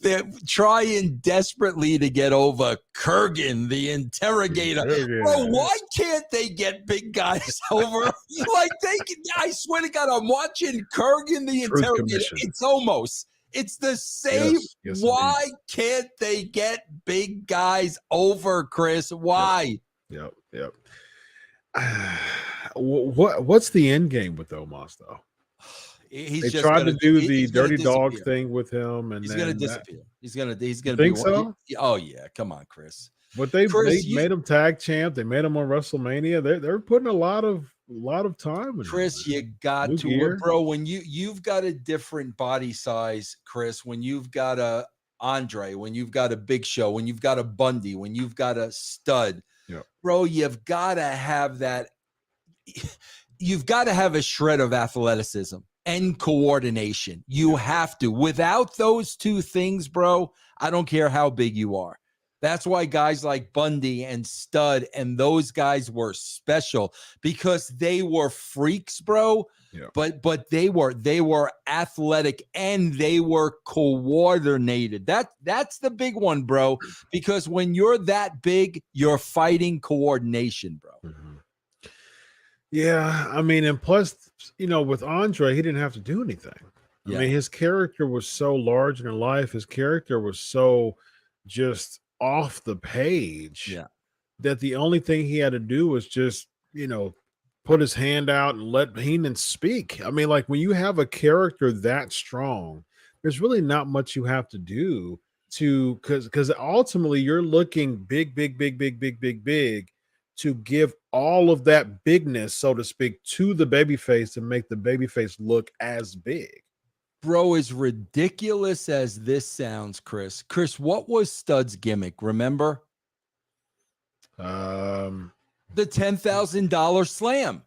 they're trying desperately to get over Kurgan, the interrogator. Bro, why can't they get big guys over? Like I swear to God, I'm watching Kurgan, the interrogator. It's the same. Yes, why can't they get big guys over, Chris? Why? Yep. What's the end game with Omos though? They tried to do the dirty dog thing with him, and he's going to disappear. He's going to think so? Oh yeah, come on, Chris. But they made him tag champ. They made him on WrestleMania. They're putting a lot of time in Chris, you got to gear. Bro, when you've got a different body size, Chris, when you've got a Andre, when you've got a Big Show, when you've got a Bundy, when you've got a Stud, bro, you've got to have that. You've got to have a shred of athleticism and coordination. You have to. Without those two things, bro, I don't care how big you are. That's why guys like Bundy and Stud and those guys were special, because they were freaks, bro. Yeah. But they were athletic and they were coordinated. That's the big one, bro. Because when you're that big, you're fighting coordination, bro. Mm-hmm. Yeah, I mean, and plus, with Andre, he didn't have to do anything. I mean, his character was so large in life. His character was so just off the page that the only thing he had to do was just, put his hand out and let Heyman speak. I mean, like when you have a character that strong, there's really not much you have to do because ultimately you're looking big to give all of that bigness, so to speak, to the babyface and make the babyface look as big. Bro, as ridiculous as this sounds, Chris, what was Stud's gimmick? Remember? The $10,000 slam.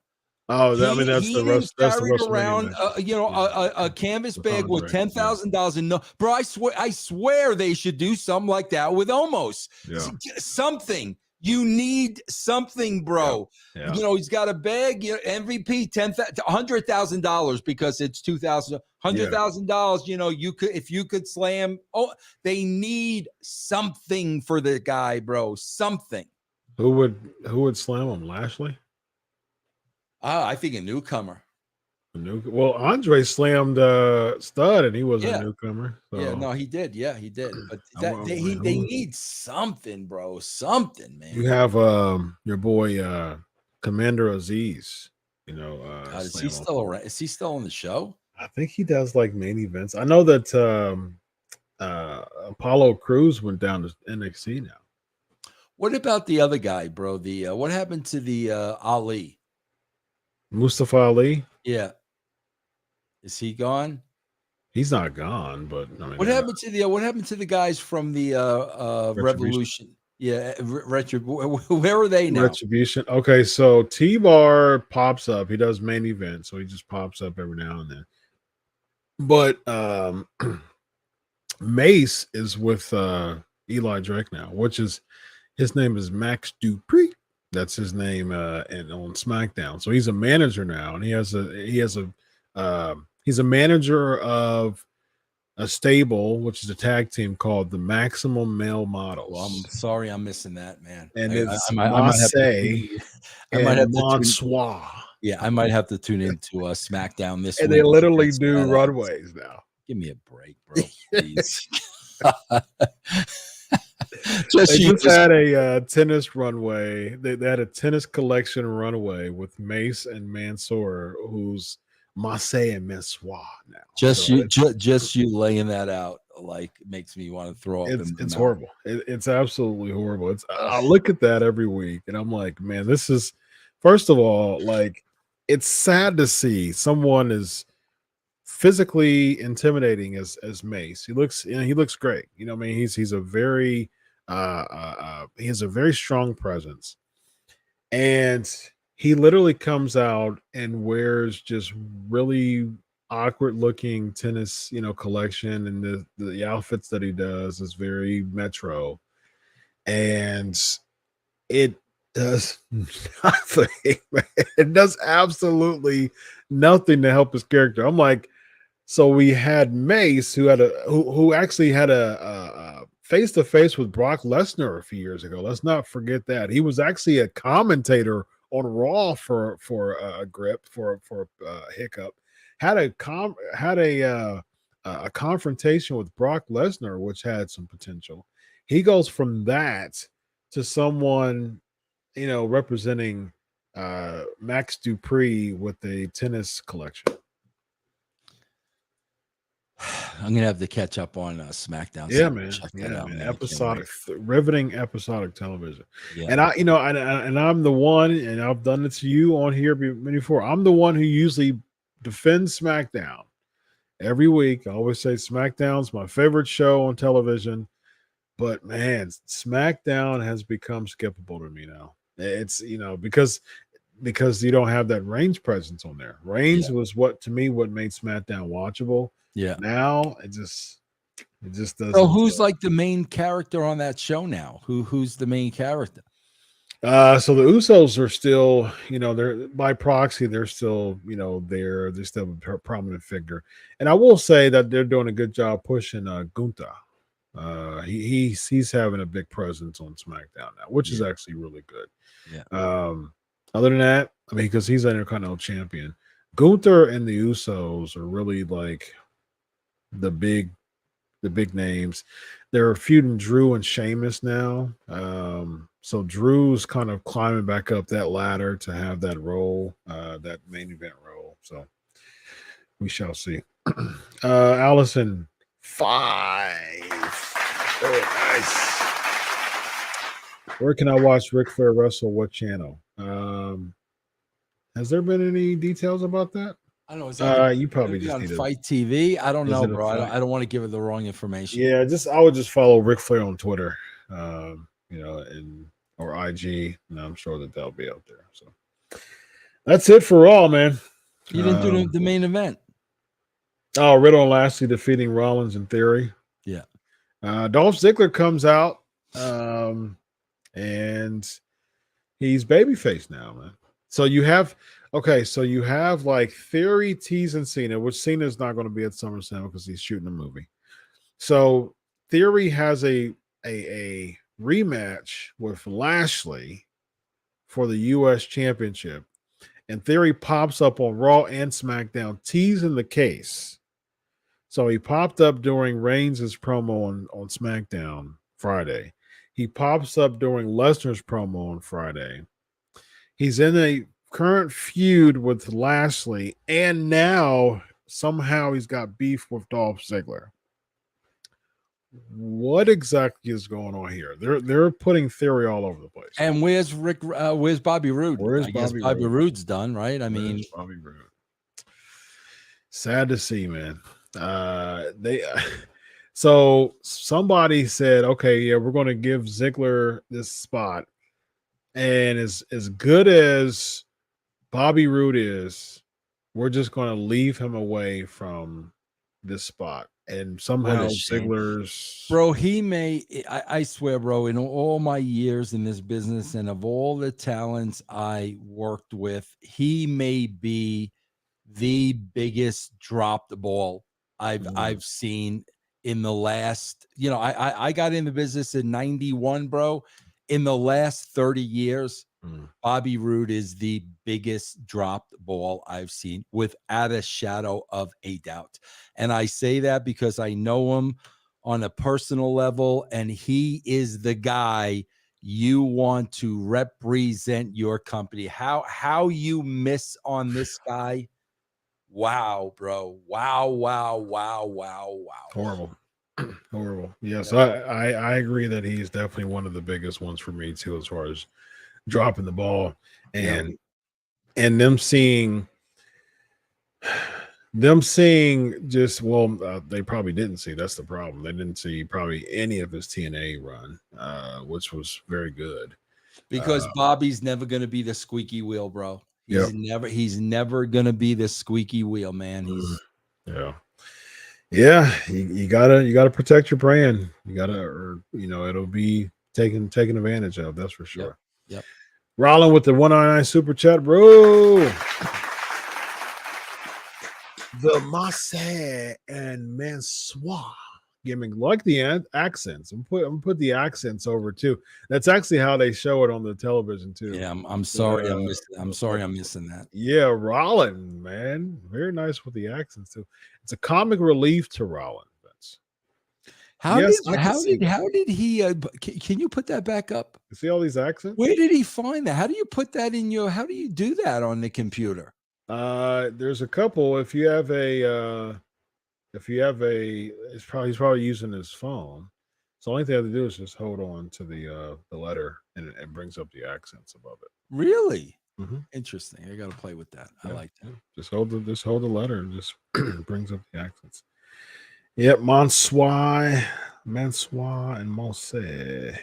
Oh, that's the rest. That's the carried around, a canvas bag with $10,000. And no, bro, I swear they should do something like that with Omos. Yeah. Something. You need something, bro. Yeah. He's got a bag, MVP, $100,000 because it's $100,000. If you could slam. Oh, they need something for the guy, bro. Something. Who would slam him? Lashley? I think a newcomer. Well, Andre slammed Stud, and he was a newcomer. So. Yeah, no, he did. Yeah, he did. But they need something, bro. Something, man. You have your boy Commander Aziz. Is he still around? Is he still on the show? I think he does like main events. I know that Apollo Crews went down to NXT now. What about the other guy, bro? What happened to the Ali? Mustafa Ali? Yeah. Is he gone? He's not gone, but I mean, what happened to the guys from the Revolution? Yeah, where are they now? Retribution. Okay, so T-Bar pops up. He does main event, so he just pops up every now and then. But Mace is with Eli Drake now, which is his name is Max Dupree. That's his name and on SmackDown. So he's a manager now, and he's a manager of a stable, which is a tag team called the Maximum Male Models. Well, I'm sorry, I'm missing that, man. And it's Marseille and Monsoir. Yeah, I might have to tune into SmackDown this week. And they literally do runways now. Give me a break, bro. Please. They just had a tennis runway. They had a tennis collection runway with Mace and Mansoor, who's Marseille and Mansoir now. Just you laying that out makes me want to throw up. It's horrible. It's absolutely horrible. I look at that every week and I'm like, man, this is, first of all, it's sad to see someone as physically intimidating as Mace. He looks great. I mean, he's a very he has a very strong presence, and he literally comes out and wears just really awkward looking tennis, collection, and the outfits that he does is very metro, and it does nothing. It does absolutely nothing to help his character. I'm like, So we had Mace, who actually had a face-to-face with Brock Lesnar a few years ago. Let's not forget that. He was actually a commentator on Raw for a grip for a hiccup. Had a confrontation with Brock Lesnar, which had some potential. He goes from that to someone, representing Max Dupree with the tennis collection. I'm gonna have to catch up on SmackDown. Yeah, man. Check that Yeah, out, man. man. I can't Episodic, wait. riveting episodic television. Yeah. And I'm the one, and I've done it to you on here before. I'm the one who usually defends SmackDown every week. I always say SmackDown's my favorite show on television, but man, SmackDown has become skippable to me now. It's because you don't have that Reigns presence on there. Reigns was what made SmackDown watchable. Yeah. Now it just doesn't. So who's like the main character on that show now? Who's the main character? So the Usos are still, they're by proxy, they're still, they're still a prominent figure. And I will say that they're doing a good job pushing Gunther. He's having a big presence on SmackDown now, which is actually really good. Yeah. Other than that, I mean, because he's Intercontinental Champion, Gunther and the Usos are really like the big names. They're feuding Drew and Sheamus now. So Drew's kind of climbing back up that ladder to have that role, that main event role. So we shall see. Allison, 5. Very nice. Where can I watch Ric Flair wrestle? What channel? Has there been any details about that? I don't know. Is that you probably just on need Fight TV? I don't know, bro. I don't want to give it the wrong information. Yeah, I would just follow Ric Flair on Twitter, or IG, and I'm sure that they'll be out there. So that's it for Raw, man. You didn't do the main event. Oh, Riddle and Lashley defeating Rollins in Theory. Yeah. Dolph Ziggler comes out, and he's babyface now, man. So you have like Theory, Tease, and Cena, which Cena's not going to be at SummerSlam because he's shooting a movie. So Theory has a rematch with Lashley for the U.S. Championship, and Theory pops up on Raw and SmackDown, teasing the case. So he popped up during Reigns' promo on SmackDown Friday. He pops up during Lesnar's promo on Friday. He's in a current feud with Lashley, and now somehow he's got beef with Dolph Ziggler. What exactly is going on here? They're putting Theory all over the place. And where's Bobby Roode? I guess Bobby Roode's done, right? I mean, Bobby Roode. Sad to see, man. So somebody said, okay, yeah, we're going to give Ziggler this spot, and as good as Bobby Roode is, we're just going to leave him away from this spot. And somehow Ziggler's bro, I swear, bro, in all my years in this business and of all the talents I worked with, he may be the biggest dropped ball I've seen in the last, I got in the business in 91, bro. In the last 30 years, Bobby Roode is the biggest dropped ball I've seen, without a shadow of a doubt. And I say that because I know him on a personal level, and he is the guy you want to represent your company. How you miss on this guy? Wow, bro. Wow. horrible. Horrible. Yes, I agree that he's definitely one of the biggest ones for me too, as far as dropping the ball, and them seeing just they probably didn't see. That's the problem. They didn't see probably any of his TNA run, which was very good. Because Bobby's never going to be the squeaky wheel, bro. He's never going to be the squeaky wheel, man. You gotta protect your brand. You gotta, or it'll be taken advantage of. That's for sure. Yep. Rollin with the 199 super chat, bro. the Marseille and Mansoir gimmick, like the accents. I'm put the accents over too. That's actually how they show it on the television too. Yeah, I'm sorry. I'm sorry. I'm missing that. Yeah, Rollins, man, very nice with the accents too. It's a comic relief to Rollins. How did he? Can you put that back up? You see all these accents? Where did he find that? How do you put that in your? How do you do that on the computer? There's a couple. If you have a, he's probably using his phone. So the only thing I have to do is just hold on to the letter, and it brings up the accents above it. Really Mhm. interesting. I got to play with that. Yeah, I like that. Just hold the letter, and just brings up the accents. Yep, Mansoir, and Marseille.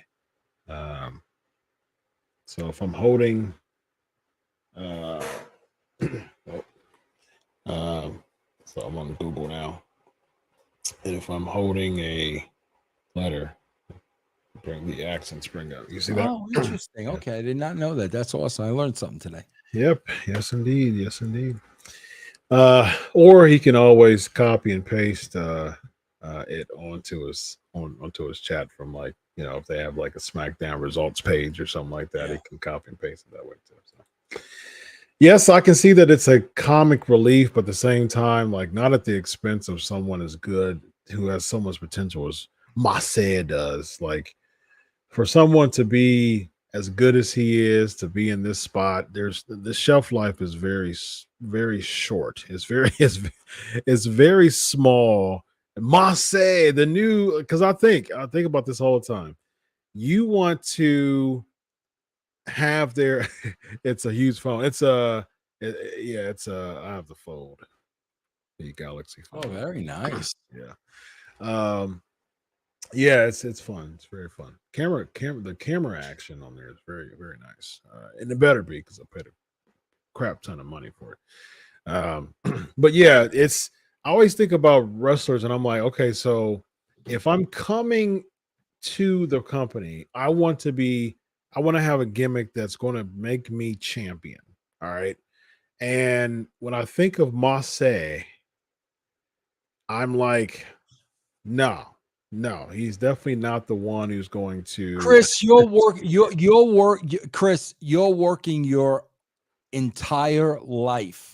So if I'm holding, so I'm on Google now, and if I'm holding a letter, bring the accents bring up. You see that? Oh, interesting. Okay, I did not know that. That's awesome. I learned something today. Yep. Yes, indeed. Yes, indeed. Or he can always copy and paste it onto his chat from, like, if they have like a SmackDown results page or something like that, he can copy and paste it that way too. So yes, I can see that it's a comic relief, but at the same time, like, not at the expense of someone as good who has so much potential as Marseille does. Like, for someone to be as good as he is, to be in this spot, the shelf life is very, very short. It's very small. Marseille, the new, because I think about this all the time. You want to have their it's a huge phone. I have the Fold, the Galaxy phone. Oh, very nice. Yeah. Yeah, it's fun. It's very fun. The camera action on there is very, very nice. And it better be, because I paid a crap ton of money for it. But yeah, I always think about wrestlers, and I'm like, okay, so if I'm coming to the company, I want to have a gimmick that's going to make me champion. All right. And when I think of Marseille, I'm like, no, he's definitely not the one who's going to. Chris, Chris, you're working your entire life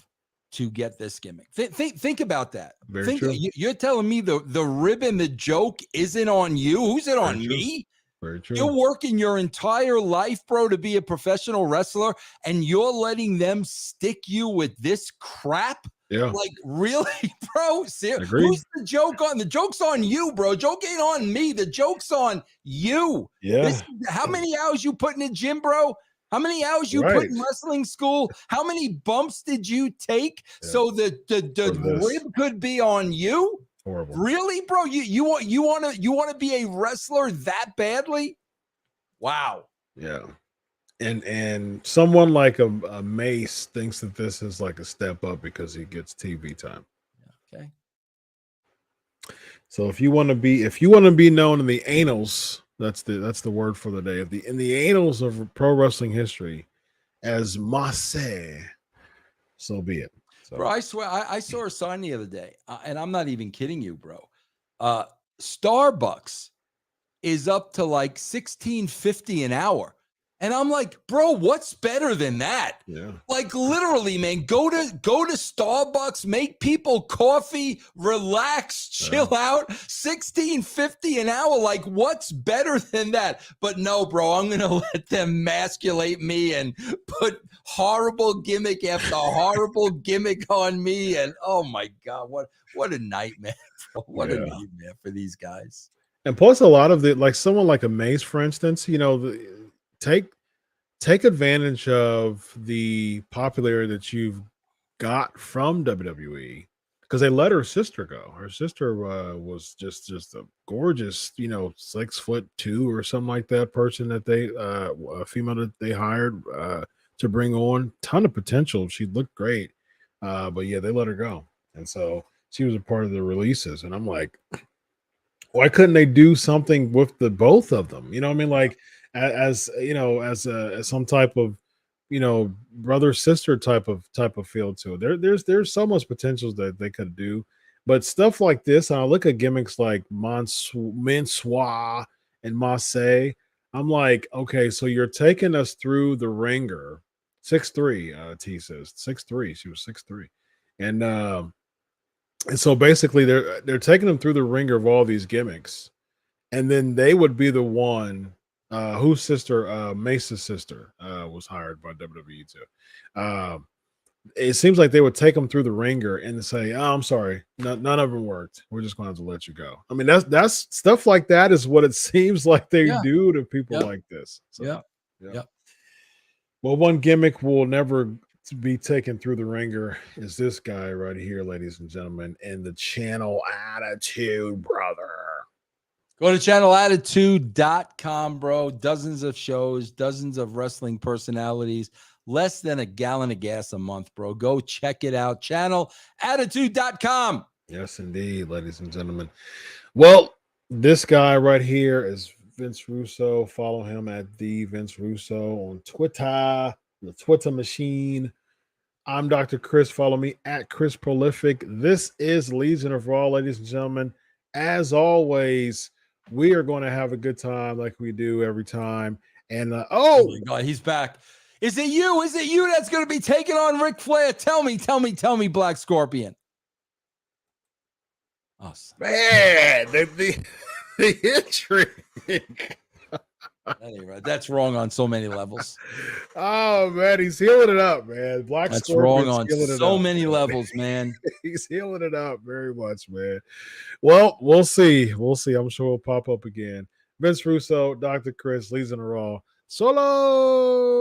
to get this gimmick. Think about that. Very true. You're telling me the rib and the joke isn't on you? Who's it on? Me? Very true. You're working your entire life, bro, to be a professional wrestler, and you're letting them stick you with this crap? Yeah. Like, really, bro? Who's the joke on? The joke's on you, bro. Joke ain't on me. The joke's on you. Yeah. How many hours you put in the gym, bro? How many hours you put in wrestling school? How many bumps did you take so that the rib could be on you? Horrible. Really, bro? You want to be a wrestler that badly? Wow. Yeah. And someone like a Mace thinks that this is like a step up because he gets TV time. Okay. So if you want to be known in the annals, that's the word for the day. In the annals of pro wrestling history as Marseille, so be it. So. Bro, I swear, I saw a sign the other day, and I'm not even kidding you, bro. Starbucks is up to like $16.50 an hour. And I'm like, bro, what's better than that? Yeah. Like, literally, man, go to Starbucks, make people coffee, relax, chill out. $16.50 an hour. Like, what's better than that? But no, bro, I'm gonna let them masculate me and put horrible gimmick after horrible gimmick on me. And oh my God, what a nightmare, bro. What a nightmare for these guys. And plus, a lot of someone like a Mace, for instance, take advantage of the popularity that you've got from WWE, because they let her sister go. Her sister was just a gorgeous, 6'2" or something like that person that a female that they hired to bring on. Ton of potential. She looked great, but yeah, they let her go, and so she was a part of the releases. And I'm like, why couldn't they do something with the both of them? You know what I mean? Like, as some type of, brother sister type of feel to it. There's so much potential that they could do, but stuff like this, and I look at gimmicks like Mansois and Marseille. I'm like, okay, so you're taking us through the ringer. 6'3", T says 6'3". She was 6'3", and so basically they're taking them through the ringer of all these gimmicks, and then they would be the one whose sister, Mace's sister, was hired by WWE too. It seems like they would take them through the ringer and say, "Oh, I'm sorry, none of them worked. We're just going to have to let you go." I mean, that's stuff like that is what it seems like they do to people like this. So, yeah. Well, one gimmick will never be taken through the ringer is this guy right here, ladies and gentlemen, and the Channel Attitude brother. Go to channelattitude.com, bro. Dozens of shows, dozens of wrestling personalities, less than a gallon of gas a month, bro. Go check it out. Channelattitude.com. Yes, indeed, ladies and gentlemen. Well, this guy right here is Vince Russo. Follow him at the Vince Russo on Twitter, the Twitter machine. I'm Dr. Chris. Follow me at Chris Prolific. This is Legion of Raw, ladies and gentlemen. As always, we are going to have a good time like we do every time. And oh my God, he's back. Is it you? Is it you that's going to be taking on Ric Flair? Tell me, Black Scorpion. Oh, man, the intrigue. That ain't right. That's wrong on so many levels. Oh man, he's healing it up, man. That's wrong on so many levels, man. He's healing it up very much, man. Well, we'll see. We'll see. I'm sure it'll pop up again. Vince Russo, Dr. Chris, Legion of Raw. Solo.